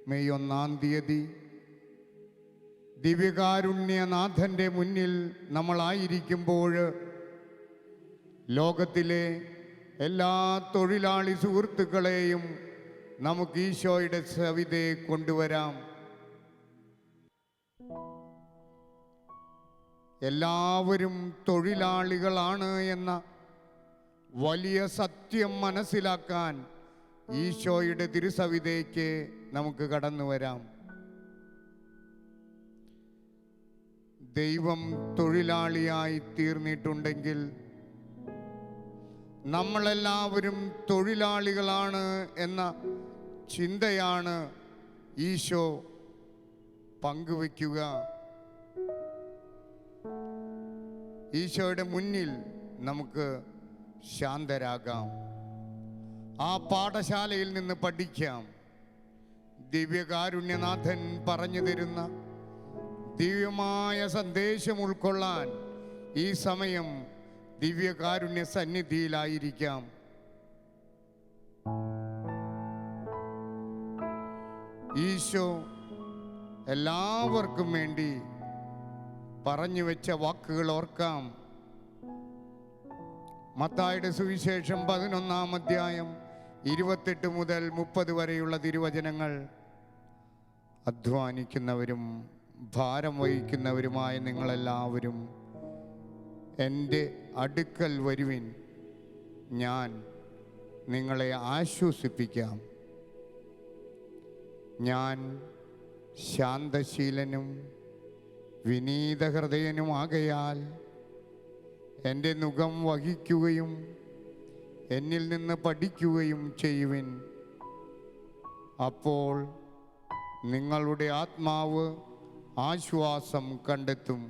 മെയ് 1-ാം തീയതി ദിവ്യകാരുണ്യനാഥൻ്റെ മുന്നിൽ നമ്മളായിരിക്കുമ്പോൾ ലോകത്തിലെ എല്ലാ തൊഴിലാളി സുഹൃത്തുക്കളെയും നമുക്ക് ഈശോയുടെ സവിധേ കൊണ്ടുവരാം. എല്ലാവരും തൊഴിലാളികളാണ് എന്ന വലിയ സത്യം മനസ്സിലാക്കാൻ ഈശോയുടെ തിരുസവിധേക്ക് നമുക്ക് കടന്നു വരാം. ദൈവം തൊഴിലാളിയായി തീർന്നിട്ടുണ്ടെങ്കിൽ നമ്മളെല്ലാവരും തൊഴിലാളികളാണ് എന്ന ചിന്തയാണ് ഈശോ പങ്കുവയ്ക്കുക. ഈശോയുടെ മുന്നിൽ നമുക്ക് ശാന്തരാകാം. ആ പാഠശാലയിൽ നിന്ന് പഠിക്കാം. ദിവ്യകാരുണ്യനാഥൻ പറഞ്ഞു തരുന്ന ദിവ്യമായ സന്ദേശം ഉൾക്കൊള്ളാൻ ഈ സമയം ദിവ്യകാരുണ്യ സന്നിധിയിലായിരിക്കാം. ഈശോ എല്ലാവർക്കും വേണ്ടി പറഞ്ഞു വെച്ച വാക്കുകൾ ഓർക്കാം. മത്തായിയുടെ സുവിശേഷം 11-ാം അധ്യായം 28 മുതൽ 30 വരെയുള്ള തിരുവചനങ്ങൾ. അധ്വാനിക്കുന്നവരും ഭാരം വഹിക്കുന്നവരുമായ നിങ്ങളെല്ലാവരും എൻ്റെ അടുക്കൽ വരുവിൻ, ഞാൻ നിങ്ങളെ ആശ്വസിപ്പിക്കാം. ഞാൻ ശാന്തശീലനും വിനീതഹൃദയനുമാകയാൽ എൻ്റെ നുകം വഹിക്കുകയും എന്നിൽ നിന്ന് പഠിക്കുകയും ചെയ്യുവിൻ. അപ്പോൾ നിങ്ങളുടെ ആത്മാവ് ആശ്വാസം കണ്ടെത്തും.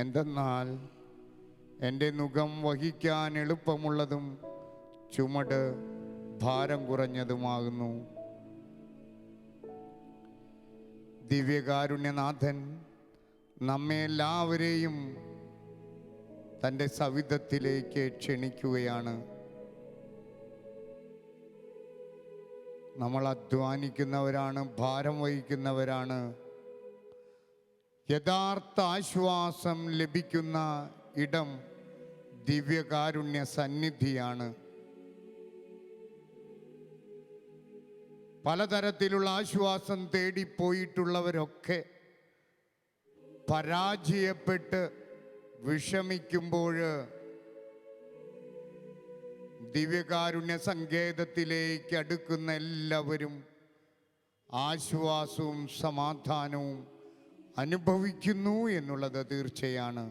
എന്തെന്നാൽ എൻ്റെ നുകം വഹിക്കാൻ എളുപ്പമുള്ളതും ചുമട് ഭാരം കുറഞ്ഞതുമാകുന്നു. ദിവ്യകാരുണ്യനാഥൻ നമ്മെ എല്ലാവരെയും തൻ്റെ സവിധത്തിലേക്ക് ക്ഷണിക്കുകയാണ്. നമ്മൾ അധ്വാനിക്കുന്നവരാണ്, ഭാരം വഹിക്കുന്നവരാണ്. യഥാർത്ഥ ആശ്വാസം ലഭിക്കുന്ന ഇടം ദിവ്യകാരുണ്യ സന്നിധിയാണ്. പലതരത്തിലുള്ള ആശ്വാസം തേടിപ്പോയിട്ടുള്ളവരൊക്കെ പരാജയപ്പെട്ട് വിഷമിക്കുമ്പോൾ ദിവ്യകാരുണ്യ സങ്കേതത്തിലേക്ക് അടുക്കുന്ന എല്ലാവരും ആശ്വാസവും സമാധാനവും അനുഭവിക്കുന്നു എന്നുള്ളത് തീർച്ചയാണ്.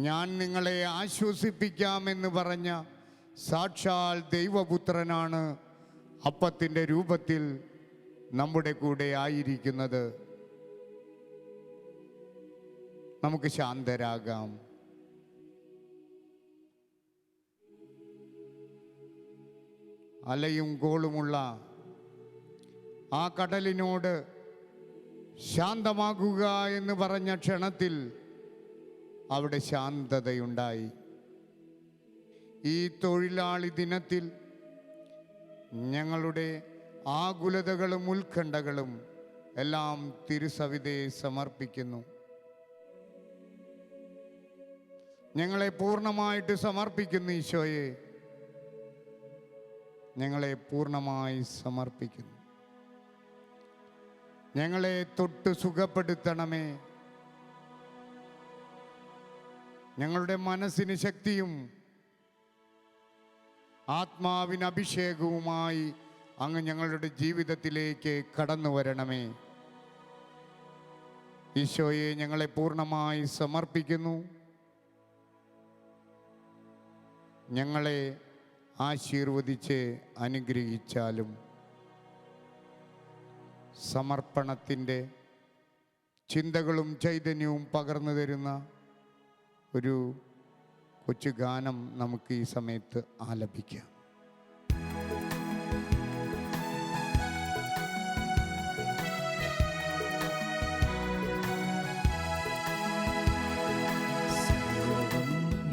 ഞാൻ നിങ്ങളെ ആശ്വസിപ്പിക്കാമെന്ന് പറഞ്ഞ സാക്ഷാൽ ദൈവപുത്രനാണ് അപ്പത്തിൻ്റെ രൂപത്തിൽ നമ്മുടെ കൂടെ ആയിരിക്കുന്നത്. നമുക്ക് ശാന്തരാകാം. അലയും കോളുമുള്ള ആ കടലിനോട് ശാന്തമാകുക എന്ന് പറഞ്ഞ ക്ഷണത്തിൽ അവിടെ ശാന്തതയുണ്ടായി. ഈ തൊഴിലാളി ദിനത്തിൽ ഞങ്ങളുടെ ആകുലതകളും ഉത്കണ്ഠകളും എല്ലാം തിരുസവിധയെ സമർപ്പിക്കുന്നു. ഞങ്ങളെ പൂർണ്ണമായിട്ട് സമർപ്പിക്കുന്നു ഈശോയെ, ഞങ്ങളെ പൂർണ്ണമായി സമർപ്പിക്കുന്നു. ഞങ്ങളെ തൊട്ട് സുഖപ്പെടുത്തണമേ. ഞങ്ങളുടെ മനസ്സിന് ശക്തിയും ആത്മാവിന് അഭിഷേകവുമായി അങ്ങ് ഞങ്ങളുടെ ജീവിതത്തിലേക്ക് കടന്നു വരണമേ. ഈശോയെ, ഞങ്ങളെ പൂർണ്ണമായി സമർപ്പിക്കുന്നു. ഞങ്ങളെ ആശീർവദിച്ച് അനുഗ്രഹിച്ചാലും. സമർപ്പണത്തിൻ്റെ ചിന്തകളും ചൈതന്യവും പകർന്നു തരുന്ന ഒരു കൊച്ചു ഗാനം നമുക്ക് ഈ സമയത്ത് ആലപിക്കാം.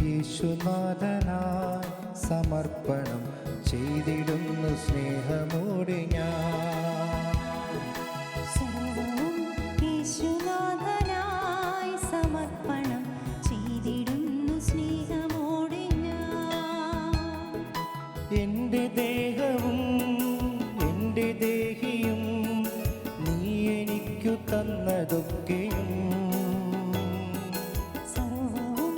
യേശുനാഥനായി സമർപ്പണം ചെയ്തിടുന്നു സ്നേഹമോടെ ഞാൻ. സർവ്വവും യേശുനാഥനായി സമർപ്പണം ചെയ്തിടുന്നു സ്നേഹമോടെ ഞാൻ. എൻ്റെ ദേഹവും എൻ്റെ ദേഹിയും നീ എനിക്കു തന്നതൊക്കെയും സർവ്വവും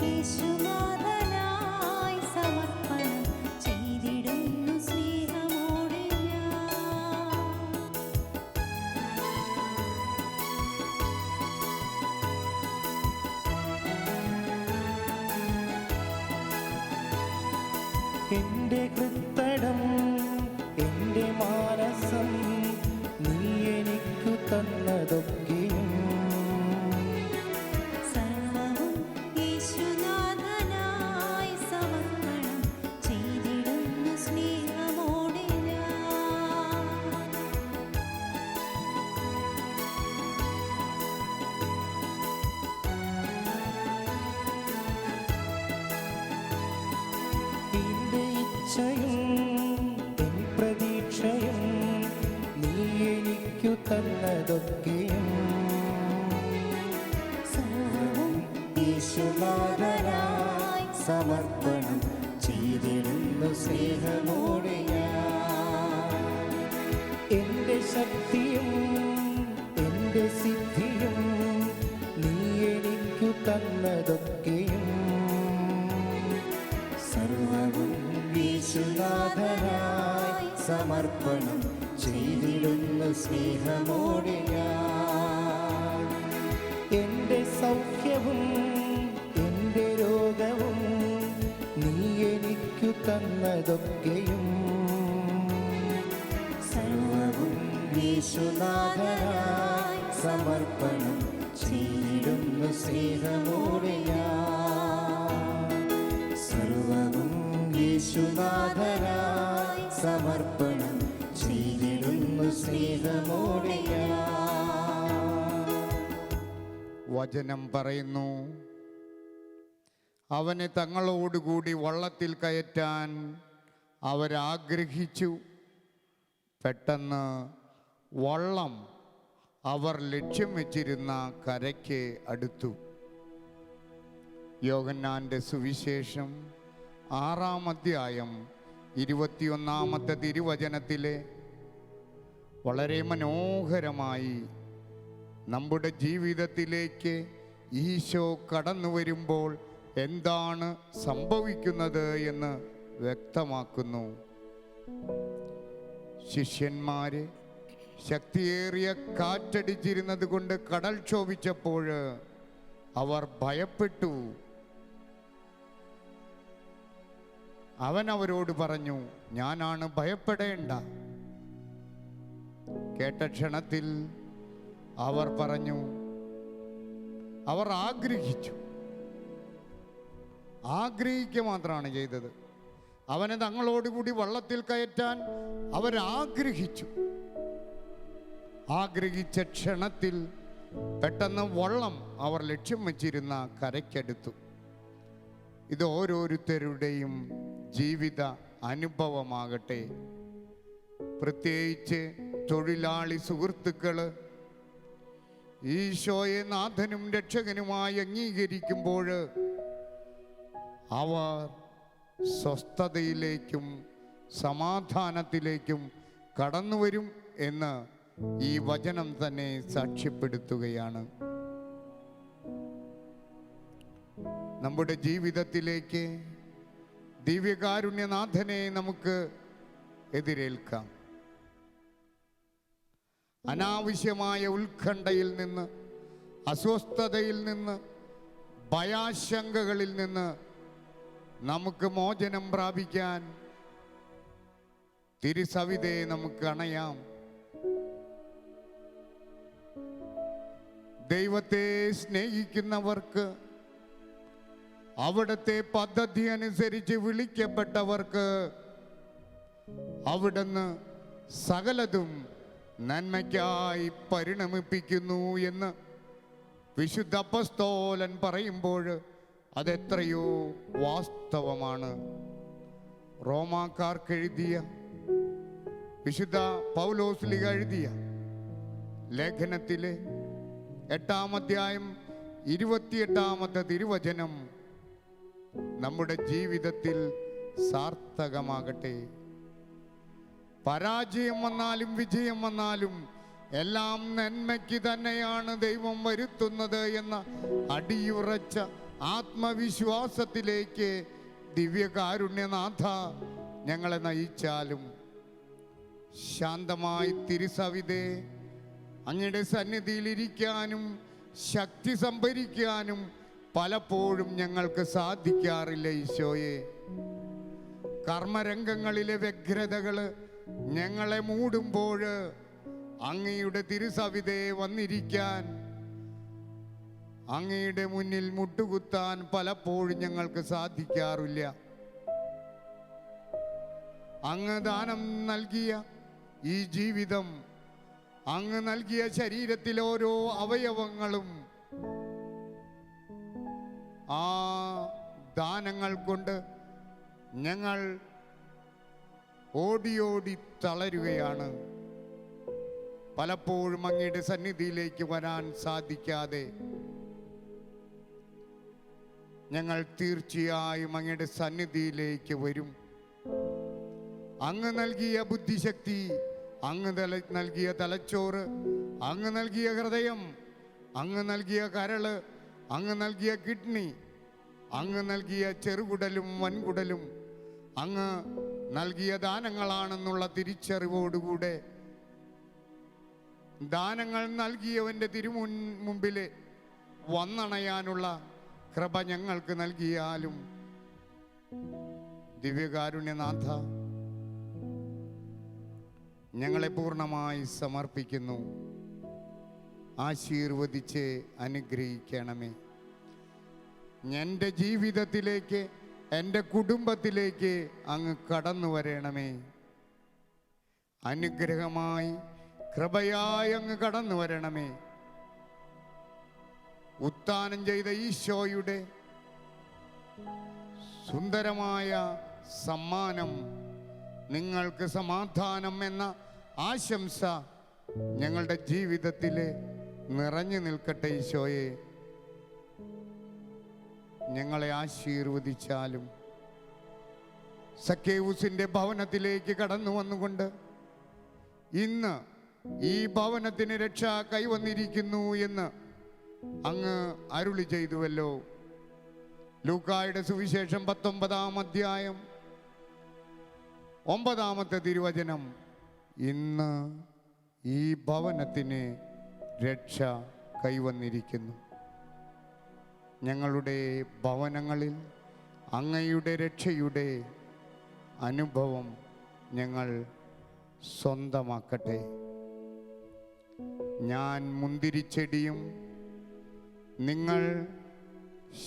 യേശുനാഥനായി സമർപ്പണം ചെയ്തിടുന്നു സ്നേഹമോടെ ഞാൻ. എൻ്റെ കൃത്തടം എൻ്റെ മാനസം നീ എനിക്കു തന്നതൊക്കെയും സർവ്വവും യേശുനാഥനായി സമർപ്പണം ചെയ്തിടുന്നു സ്നേഹമോടെ ഞാൻ. എൻ്റെ ഇച്ഛയും എൻ പ്രതീക്ഷയും നീ എനിക്കു തന്നതൊക്കെയും സർവ്വവും യേശുനാഥനായി സമർപ്പണം ചെയ്തിടുന്നു സ്നേഹമോടെ ഞാൻ. എൻ്റെ ശക്തിയും എൻ്റെ സിദ്ധിയും നീ എനിക്കു തന്നതൊക്കെയും സർവ്വവും യേശുനാഥനായി സമർപ്പണം ചെയ്തിടുന്നു സ്നേഹമോടെ ഞാൻ. എൻ്റെ സൗഖ്യവും എൻ്റെ രോഗവും നീ എനിക്കു തന്നതൊക്കെയും സർവ്വവും യേശുനാഥനായി സമർപ്പണം ചെയ്തിടുന്നു സ്നേഹമോടെ ഞാൻ. സർവ്വവും യേശുനാഥനായി സമർപ്പണം ചെയ്തിടുന്നു സ്നേഹമോടെ ഞാൻ. വചനം പറയുന്നു, അവനെ തങ്ങളോടുകൂടി വള്ളത്തിൽ കയറ്റാൻ അവരാഗ്രഹിച്ചു. പെട്ടെന്ന് വള്ളം അവർ ലക്ഷ്യം വെച്ചിരുന്ന കരയ്ക്ക് അടുത്തു. യോഹന്നാന്റെ സുവിശേഷം 6-ാം അധ്യായം 21-ാമത്തെ തിരുവചനത്തിലെ വളരെ മനോഹരമായി നമ്മുടെ ജീവിതത്തിലേക്ക് ഈശോ കടന്നു വരുമ്പോൾ എന്താണ് സംഭവിക്കുന്നത് എന്ന് വ്യക്തമാക്കുന്നു. ശിഷ്യന്മാര് ശക്തിയേറിയ കാറ്റടിച്ചിരുന്നത് കൊണ്ട് കടൽ ക്ഷോഭിച്ചപ്പോൾ അവർ ഭയപ്പെട്ടു. അവൻ അവരോട് പറഞ്ഞു, ഞാനാണ്, ഭയപ്പെടേണ്ട. കേട്ട ക്ഷണത്തിൽ അവർ പറഞ്ഞു, അവർ ആഗ്രഹിക്കുക മാത്രമാണ് ചെയ്തത്. അവനെ തങ്ങളോടുകൂടി വള്ളത്തിൽ കയറ്റാൻ അവരാഗ്രഹിച്ചു. ആഗ്രഹിച്ച ക്ഷണത്തിൽ പെട്ടെന്ന് വള്ളം അവർ ലക്ഷ്യം വച്ചിരുന്ന കരയ്ക്കടുത്തു. ഇത് ഓരോരുത്തരുടെയും ജീവിത അനുഭവമാകട്ടെ. പ്രത്യേകിച്ച് തൊഴിലാളി സുഹൃത്തുക്കള് ഈശോയെ നാഥനും രക്ഷകനുമായി അംഗീകരിക്കുമ്പോൾ അവർ സ്വസ്ഥതയിലേക്കും സമാധാനത്തിലേക്കും കടന്നു വരും എന്ന് ഈ വചനം തന്നെ സാക്ഷ്യപ്പെടുത്തുകയാണ്. നമ്മുടെ ജീവിതത്തിലേക്ക് ദിവ്യകാരുണ്യനാഥനെ നമുക്ക് എതിരേൽക്കാം. അനാവശ്യമായ ഉത്കണ്ഠയിൽ നിന്ന്, അസ്വസ്ഥതയിൽ നിന്ന്, ഭയാശങ്കകളിൽ നിന്ന് നമുക്ക് മോചനം പ്രാപിക്കാൻ തിരുസവിധയെ നമുക്ക് അണയാം. ദൈവത്തെ സ്നേഹിക്കുന്നവർക്ക്, അവിടുത്തെ പദ്ധതി അനുസരിച്ച് വിളിക്കപ്പെട്ടവർക്ക് അവിടുന്ന് സകലതും നന്മയ്ക്കായി പരിണമിപ്പിക്കുന്നു എന്ന് വിശുദ്ധ അപ്പസ്തോലൻ പറയുമ്പോൾ അതെത്രയോ വാസ്തവമാണ്. റോമാക്കാർക്കെഴുതിയ, വിശുദ്ധ പൗലോസ്ലിഹ എഴുതിയ ലേഖനത്തിലെ 8-ാം അധ്യായം 28-ാമത്തെ തിരുവചനം നമ്മുടെ ജീവിതത്തിൽ സാർത്ഥകമാകട്ടെ. പരാജയം വന്നാലും വിജയം വന്നാലും എല്ലാം നന്മയ്ക്ക് തന്നെയാണ് ദൈവം വരുത്തുന്നത് എന്ന അടിയുറച്ച ആത്മവിശ്വാസത്തിലേക്ക് ദിവ്യകാരുണ്യനാഥ ഞങ്ങളെ നയിച്ചാലും. ശാന്തമായി തിരുസവിധേ അങ്ങയുടെ സന്നിധിയിലിരിക്കാനും ശക്തി സംഭരിക്കാനും പലപ്പോഴും ഞങ്ങൾക്ക് സാധിക്കാറില്ല ഈശോയെ. കർമ്മരംഗങ്ങളിലെ വ്യഗ്രതകൾ ഞങ്ങളെ മൂടുമ്പോൾ അങ്ങയുടെ തിരുസവിധേ വന്നിരിക്കാൻ, അങ്ങയുടെ മുന്നിൽ മുട്ടുകുത്താൻ പലപ്പോഴും ഞങ്ങൾക്ക് സാധിക്കാറില്ല. അങ്ങ് ദാനം നൽകിയ ഈ ജീവിതം, അങ്ങ് നൽകിയ ശരീരത്തിലെ ഓരോ അവയവങ്ങളും ആ ദാനങ്ങൾ കൊണ്ട് ഞങ്ങൾ ഓടി ഓടി തളരുകയാണ്. പലപ്പോഴും അങ്ങയുടെ സന്നിധിയിലേക്ക് വരാൻ സാധിക്കാതെ ഞങ്ങൾ തീർച്ചയായും അങ്ങയുടെ സന്നിധിയിലേക്ക് വരും. അങ്ങ് നൽകിയ ബുദ്ധിശക്തി, അങ്ങ് നൽകിയ തലച്ചോറ്, അങ്ങ് നൽകിയ ഹൃദയം, അങ്ങ് നൽകിയ കരള്, അങ്ങ് നൽകിയ കിഡ്നി, അങ്ങ് നൽകിയ ചെറുകുടലും വൻകുടലും അങ്ങ് നൽകിയ ദാനങ്ങളാണെന്നുള്ള തിരിച്ചറിവോടുകൂടെ ദാനങ്ങൾ നൽകിയവൻ്റെ മുമ്പിൽ വന്നണയാനുള്ള കൃപ ഞങ്ങൾക്ക് നൽകിയാലും ദിവ്യകാരുണ്യനാഥ, ഞങ്ങളെ പൂർണ്ണമായി സമർപ്പിക്കുന്നു. ആശീർവദിച്ച് അനുഗ്രഹിക്കണമേ. എൻ്റെ ജീവിതത്തിലേക്ക്, എൻ്റെ കുടുംബത്തിലേക്ക് അങ്ങ് കടന്നു വരണമേ. അനുഗ്രഹമായി, കൃപയായി അങ്ങ് കടന്നു വരണമേ. ഉത്ഥാനം ചെയ്ത ഈശോയുടെ സുന്ദരമായ സമ്മാനം, നിങ്ങൾക്ക് സമാധാനം എന്ന ആശംസ ഞങ്ങളുടെ ജീവിതത്തിൽ നിറഞ്ഞു നിൽക്കട്ടെ. ഈശോയെ, ഞങ്ങളെ ആശീർവദിച്ചാലും. സക്കേവൂസിൻ്റെ ഭവനത്തിലേക്ക് കടന്നു വന്നുകൊണ്ട് ഇന്ന് ഈ ഭവനത്തിന് രക്ഷ കൈവന്നിരിക്കുന്നു എന്ന് അങ്ങ് അരുളി ചെയ്തുവല്ലോ. ലൂക്കായുടെ സുവിശേഷം 19-ാം അധ്യായം 9-ാമത്തെ തിരുവചനം, ഇന്ന് ഈ ഭവനത്തിന് രക്ഷ കൈവന്നിരിക്കുന്നു. ഞങ്ങളുടെ ഭവനങ്ങളിൽ അങ്ങയുടെ രക്ഷയുടെ അനുഭവം ഞങ്ങൾ സ്വന്തമാക്കട്ടെ. ഞാൻ മുന്തിരിച്ചെടിയും നിങ്ങൾ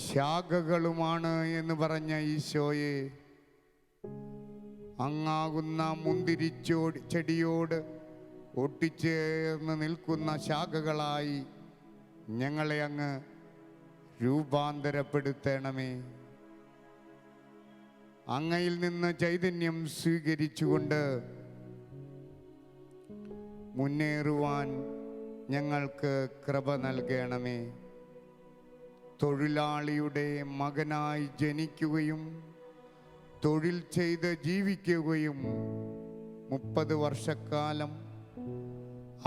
ശാഖകളുമാണ് എന്ന് പറഞ്ഞ ഈശോയെ, അങ്ങാകുന്ന മുന്തിരിച്ചെടിയോട് ഒട്ടിച്ചേർന്ന് നിൽക്കുന്ന ശാഖകളായി ഞങ്ങളെ അങ്ങ് രൂപാന്തരപ്പെടുത്തണമേ. അങ്ങയിൽ നിന്ന് ചൈതന്യം സ്വീകരിച്ചുകൊണ്ട് മുന്നേറുവാൻ ഞങ്ങൾക്ക് കൃപ നൽകണമേ. തൊഴിലാളിയുടെ മകനായി ജനിക്കുകയും തൊഴിൽ ചെയ്ത് ജീവിക്കുകയും 30 വർഷക്കാലം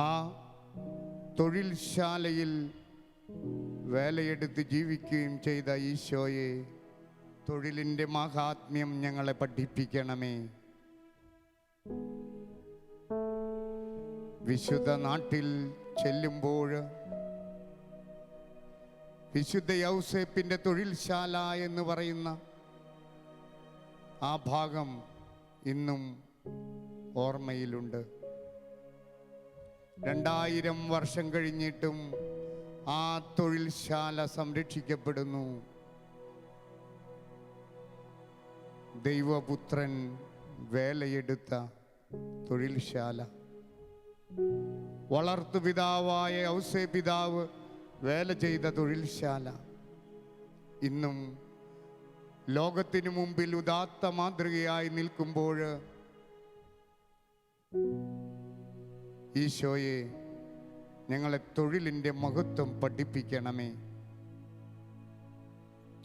ആ തൊഴിൽശാലയിൽ വേലയെടുത്ത് ജീവിക്കുകയും ചെയ്ത ഈശോയെ, തൊഴിലിൻ്റെ മഹാത്മ്യം ഞങ്ങളെ പഠിപ്പിക്കണമേ. വിശുദ്ധ നാട്ടിൽ ചെല്ലുമ്പോൾ വിശുദ്ധ യൗസേപ്പിൻ്റെ തൊഴിൽശാല എന്ന് പറയുന്ന ആ ഭാഗം ഇന്നും ഓർമ്മയിലുണ്ട്. 2000 വർഷം കഴിഞ്ഞിട്ടും ആ തൊഴിൽശാല സംരക്ഷിക്കപ്പെടുന്നു. ദൈവപുത്രൻ വേലയെടുത്ത തൊഴിൽശാല, വളർത്തുപിതാവായ ഔസേപിതാവ് വേല ചെയ്ത തൊഴിൽശാല ഇന്നും ലോകത്തിനു മുമ്പിൽ ഉദാത്ത മാതൃകയായി നിൽക്കുമ്പോൾ ഈശോയെ, ഞങ്ങളെ തൊഴിലിൻ്റെ മഹത്വം പഠിപ്പിക്കണമേ.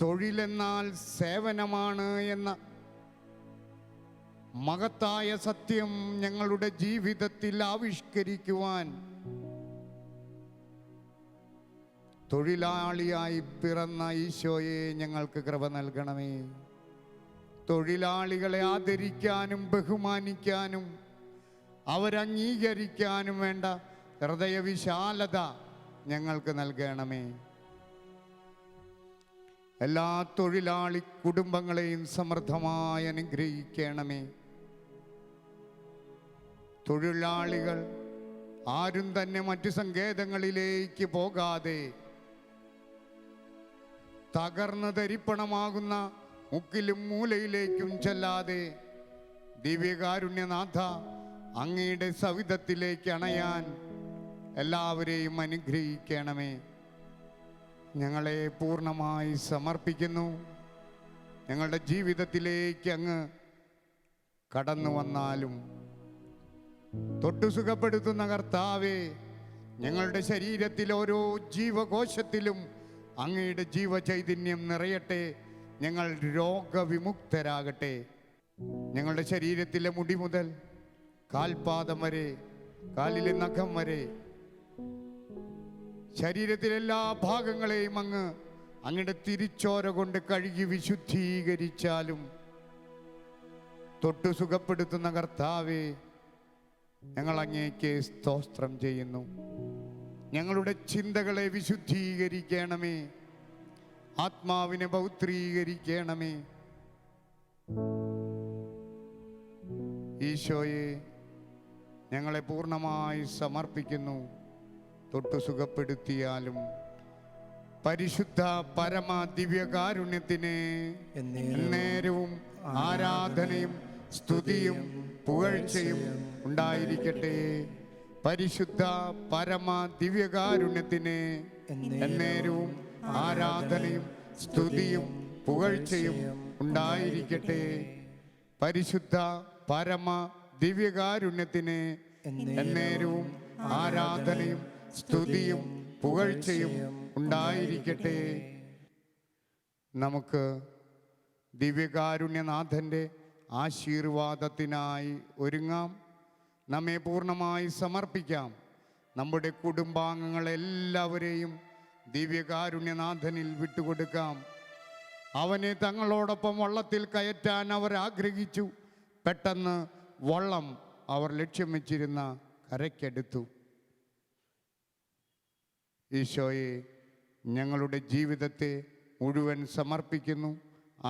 തൊഴിലെന്നാൽ സേവനമാണ് എന്ന മഹത്തായ സത്യം ഞങ്ങളുടെ ജീവിതത്തിൽ ആവിഷ്കരിക്കുവാൻ തൊഴിലാളിയായി പിറന്ന ഈശോയെ, ഞങ്ങൾക്ക് കൃപ നൽകണമേ. തൊഴിലാളികളെ ആദരിക്കാനും ബഹുമാനിക്കാനും അവരംഗീകരിക്കാനും വേണ്ട ഹൃദയവിശാലത ഞങ്ങൾക്ക് നൽകണമേ. എല്ലാ തൊഴിലാളി കുടുംബങ്ങളെയും സമൃദ്ധമായി അനുഗ്രഹിക്കണമേ. തൊഴിലാളികൾ ആരും തന്നെ മറ്റു സങ്കേതങ്ങളിലേക്ക് പോകാതെ തകർന്ന് തരിപ്പണമാകുന്ന മുക്കിലും മൂലയിലേക്കും ചെല്ലാതെ ദിവ്യകാരുണ്യനാഥ, അങ്ങയുടെ സവിധത്തിലേക്ക് അണയാൻ എല്ലാവരെയും അനുഗ്രഹിക്കണമേ. ഞങ്ങളെ പൂർണ്ണമായി സമർപ്പിക്കുന്നു. ഞങ്ങളുടെ ജീവിതത്തിലേക്ക് അങ്ങ് കടന്നു വന്നാലും തൊട്ടു സുഖപ്പെടുത്തുന്ന കർത്താവേ, ഞങ്ങളുടെ ശരീരത്തിൽ ഓരോ ജീവകോശത്തിലും അങ്ങയുടെ ജീവചൈതന്യം നിറയട്ടെ. ഞങ്ങൾ രോഗവിമുക്തരാകട്ടെ. ഞങ്ങളുടെ ശരീരത്തിലെ മുടി മുതൽ കാൽപാദം വരെ, കാലിലെ നഖം വരെ, ശരീരത്തിലെ എല്ലാ ഭാഗങ്ങളെയും അങ്ങയുടെ തിരിച്ചോര കൊണ്ട് കഴുകി വിശുദ്ധീകരിച്ചാലും തൊട്ടു സുഖപ്പെടുത്തുന്ന കർത്താവേ, ഞങ്ങൾ അങ്ങേക്ക് സ്തോത്രം ചെയ്യുന്നു. ഞങ്ങളുടെ ചിന്തകളെ വിശുദ്ധീകരിക്കണമേ, ആത്മാവിനെ പൗത്രീകരിക്കണമേ. ഈശോയെ, ഞങ്ങളെ പൂർണ്ണമായി സമർപ്പിക്കുന്നു. തൊട്ടു സുഖപ്പെടുത്തിയാലും പരിശുദ്ധ പരമ ദിവ്യകാരുണ്യത്തിന് എന്നേരവും ആരാധനയും സ്തുതിയും പുകഴ്ചയും ഉണ്ടായിരിക്കട്ടെ. പരിശുദ്ധ പരമ ദിവ്യകാരുണ്യത്തിന് എന്നേരവും ആരാധനയും സ്തുതിയും പുകഴ്ചയും ഉണ്ടായിരിക്കട്ടെ. പരിശുദ്ധ പരമ ദിവ്യകാരുണ്യത്തിന് എന്നേരവും ആരാധനയും സ്തുതിയും പുകഴ്ചയും ഉണ്ടായിരിക്കട്ടെ. നമുക്ക് ദിവ്യകാരുണ്യനാഥൻ്റെ ആശീർവാദത്തിനായി ഒരുങ്ങാം. നമ്മെ പൂർണ്ണമായി സമർപ്പിക്കാം. നമ്മുടെ കുടുംബാംഗങ്ങളെല്ലാവരെയും ദിവ്യകാരുണ്യനാഥനിൽ വിട്ടുകൊടുക്കാം. അവനെ തങ്ങളോടൊപ്പം വള്ളത്തിൽ കയറ്റാൻ അവർ ആഗ്രഹിച്ചു. പെട്ടെന്ന് വള്ളം അവർ ലക്ഷ്യം വെച്ചിരുന്ന കരയ്ക്കടുത്തു. ഈശോയെ, ഞങ്ങളുടെ ജീവിതത്തെ മുഴുവൻ സമർപ്പിക്കുന്നു.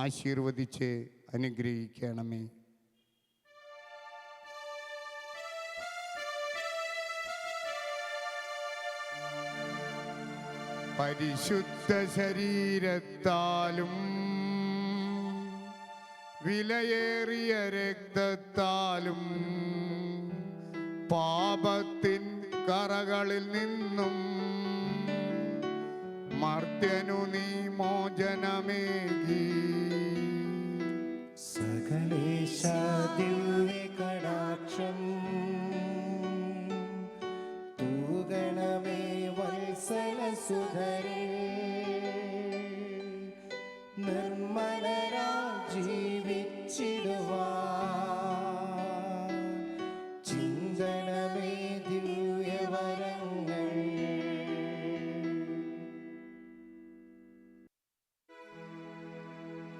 ആശീർവദിച്ച് അനുഗ്രഹിക്കണമേ. പരിശുദ്ധ ശരീരത്താലും വിലയേറിയ രക്തത്താലും പാപത്തിൻ കറകളിൽ നിന്നും മർത്യനു നീ മോചനമേകി. സകലേശ ദിവ്യകടാക്ഷം തൂഗണമേ വത്സലസുധരേ. നിർമ്മലരാ ജീവിച്ചിടുവാൻ ചിന്തനമേ ദിവ്യവരങ്ങൾ.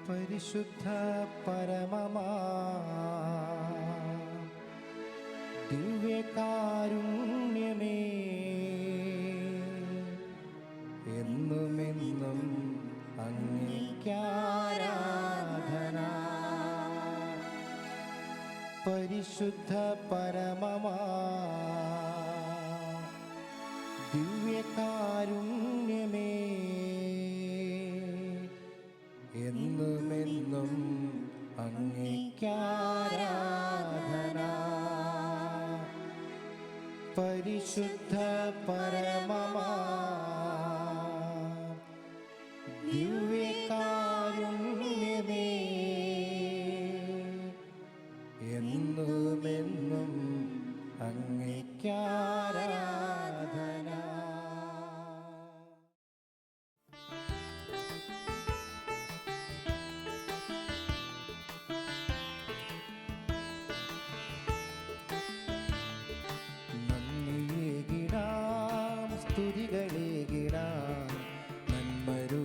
പരിശുദ്ധ പരമമാ ദിവ്യകാരുണ്യമേ, എന്നുമെന്നും അങ്ങേക്കാരാധന. പരിശുദ്ധ പരമമാ ദിവ്യകാരുണ്യമേ, എന്നുമെന്നും അങ്ങേക്കാരാധന. പരിശുദ്ധ പരമമാ ദിവ്യകാരുണ്യമേ, എന്നുമെന്നും അങ്ങേക്കാരാധന. നന്ദിയേകിടാം, സ്തുതികളേകിടാം, നന്മരു